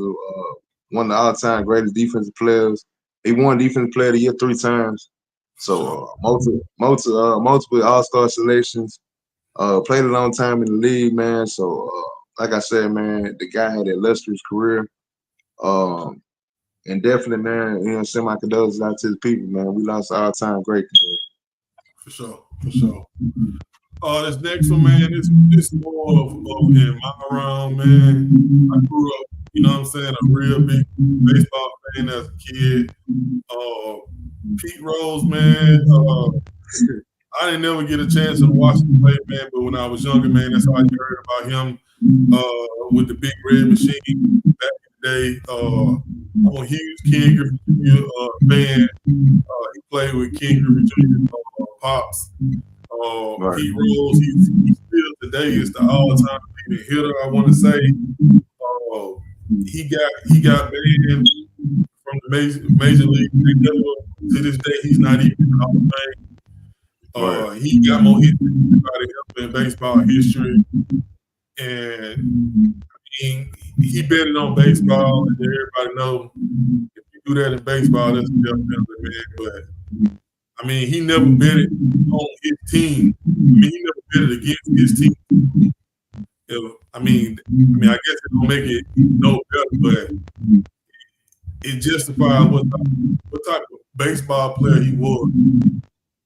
one of the all-time greatest defensive players. He won Defensive Player of the Year 3 times. For sure. So multiple All-Star selections. Played a long time in the league, man. So like I said, man, the guy had an illustrious career. And definitely, man, send my condolences out to the people, man. We lost our time great today. For sure. For sure. This next one, man, this more of in my round, man. I grew up, you know what I'm saying, a real big baseball fan as a kid. Pete Rose, man. I didn't never get a chance to watch him play, man, but when I was younger, man, that's how I heard about him with the Big Red Machine back in the day. I'm a huge Ken Griffey Jr. Fan. He played with Ken Griffey Jr. Pops. Right. Pete Rose, he still today is the all-time leading hitter. I want to say he got banned from the major league. To this day, he's not even in the Hall of Fame. Right. He got more hits than anybody else in baseball history, and he betted on baseball, and everybody know if you do that in baseball, that's a death penalty, man. But I mean, he never betted on his team. I mean, he never betted against his team. I mean, I guess it don't make it no better, but it justifies what type of baseball player he was.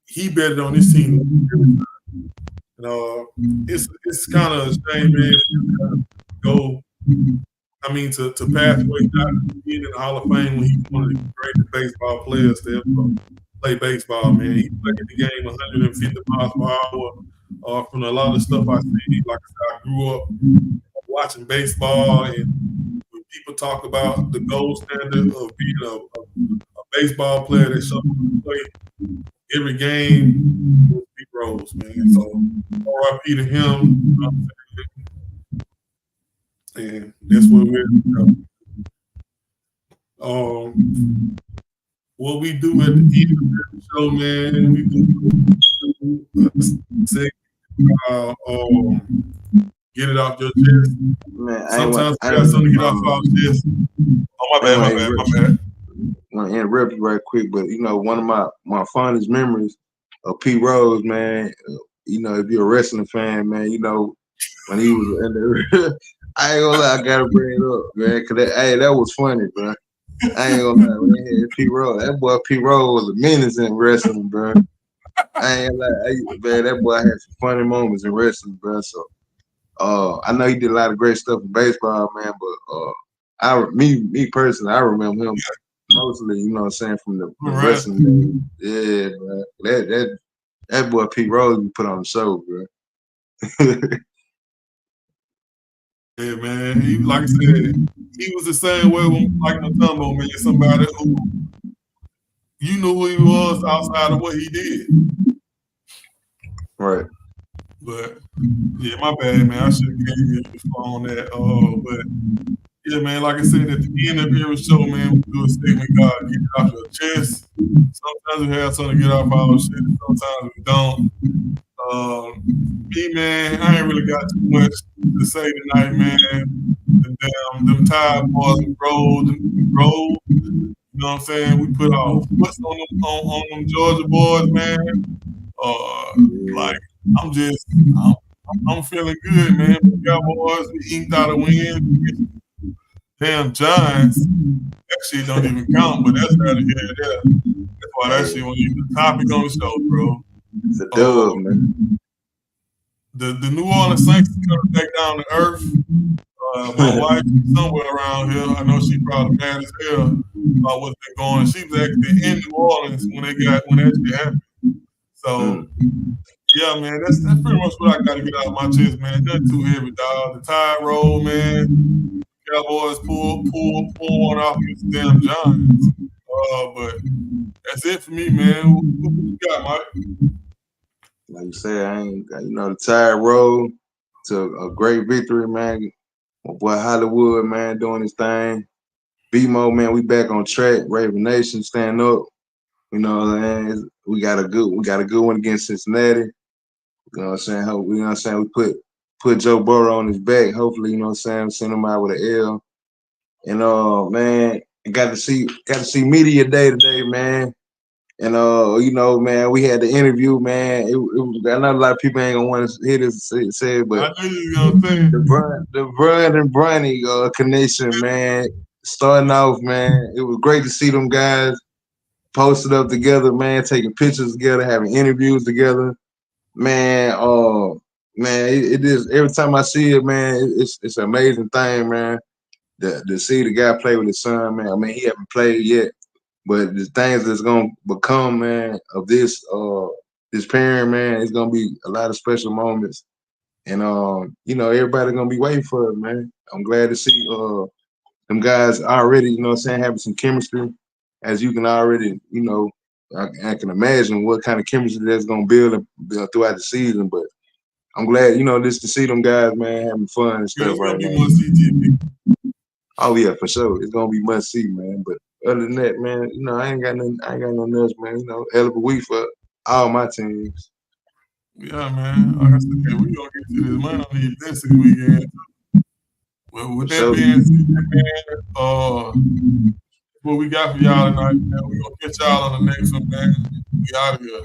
He betted on his team every time. It's kind of a shame, man, to go. I mean, to pass away, not being in the Hall of Fame when he's one of the greatest baseball players to ever play baseball, man. He played the game 150 miles per hour. From a lot of stuff I see, like I said, I grew up watching baseball, and when people talk about the gold standard of being a baseball player that shows up to play every game, was Pete Rose, man. So R.I.P. to him. You know what I'm saying? And that's what we're. What we do at the end of the show, man, we do a segment get it off your chest. Man, Sometimes we got something to get off our chest. Oh, my bad. I want to interrupt you right quick, but one of my fondest memories of Pete Rose, man. If you're a wrestling fan, man, when he was in the, I ain't gonna lie, I gotta bring it up, man, cause that was funny, bro. I ain't gonna lie, when they had Pete Rose, that boy Pete Rose was a menace in wrestling, bro. I ain't gonna lie, man, that boy had some funny moments in wrestling, bro. So, I know he did a lot of great stuff in baseball, man, but me personally, I remember him mostly, you know what I'm saying, from the wrestling game. Yeah, bro. That boy Pete Rose we put on the show, bro. Yeah, man. He, like I said, he was the same way with Mike Matumbo, man. Somebody who you knew who he was outside of what he did. Right. But yeah, my bad, man. I should have gave you on that. But yeah, man, like I said, at the end of every show, man, we do a statement, God, get it off your chest. Sometimes we have something to get off our shit, sometimes we don't. Me, man, I ain't really got too much to say tonight, man. Them Tide boys rolled. You know what I'm saying? We put our foots on them Georgia boys, man. Like I'm feeling good, man. The Cowboys, we inked out a win. Damn Giants. That shit don't even count, but that's out of here. That's why that shit wasn't even the topic on the show, bro. It's a dub, man. The New Orleans Saints is coming back down to earth. My wife somewhere around here. I know she probably mad as hell about what's been going on. She was actually in New Orleans when it actually happened. So yeah, man, that's pretty much what I got to get out of my chest, man. Nothing too heavy, dog. The tide roll, man. Cowboys pull one off against the damn Giants. But that's it for me, man. What you got, Mike? Like you said, the tide roll to a great victory, man. My boy Hollywood, man, doing his thing. B-Mo, man, we back on track. Raven Nation, stand up. You know what I'm saying? We got a good one against Cincinnati. You know what I'm saying? You know what I'm saying? We put Joe Burrow on his back. Hopefully, you know what I'm saying? Send him out with an L. And man, got to see media day today, man. And man, we had the interview, man. I know a lot of people ain't gonna want to hear this said, but I knew you was gonna say the Brun and Bronny connection, man. Starting off, man, it was great to see them guys posted up together, man, taking pictures together, having interviews together, man. It is every time I see it, man. It's an amazing thing, man. To see the guy play with his son, man. I mean, he haven't played yet. But the things that's gonna become, man, of this pairing, man, it's gonna be a lot of special moments. And everybody gonna be waiting for it, man. I'm glad to see them guys already, you know what I'm saying, having some chemistry. As you can already, I can imagine what kind of chemistry that's gonna build throughout the season. But I'm glad, just to see them guys, man, having fun and stuff right now. Oh yeah, for sure. It's gonna be must see, man. But other than that, man, I ain't got nothing else, man. Hell of a week for all my teams. Yeah, man. Like I said, we gonna get to this money on these this weekend. Well, with that being said, man, what we got for y'all tonight, man. We gonna catch y'all on the next one, man. We out of here.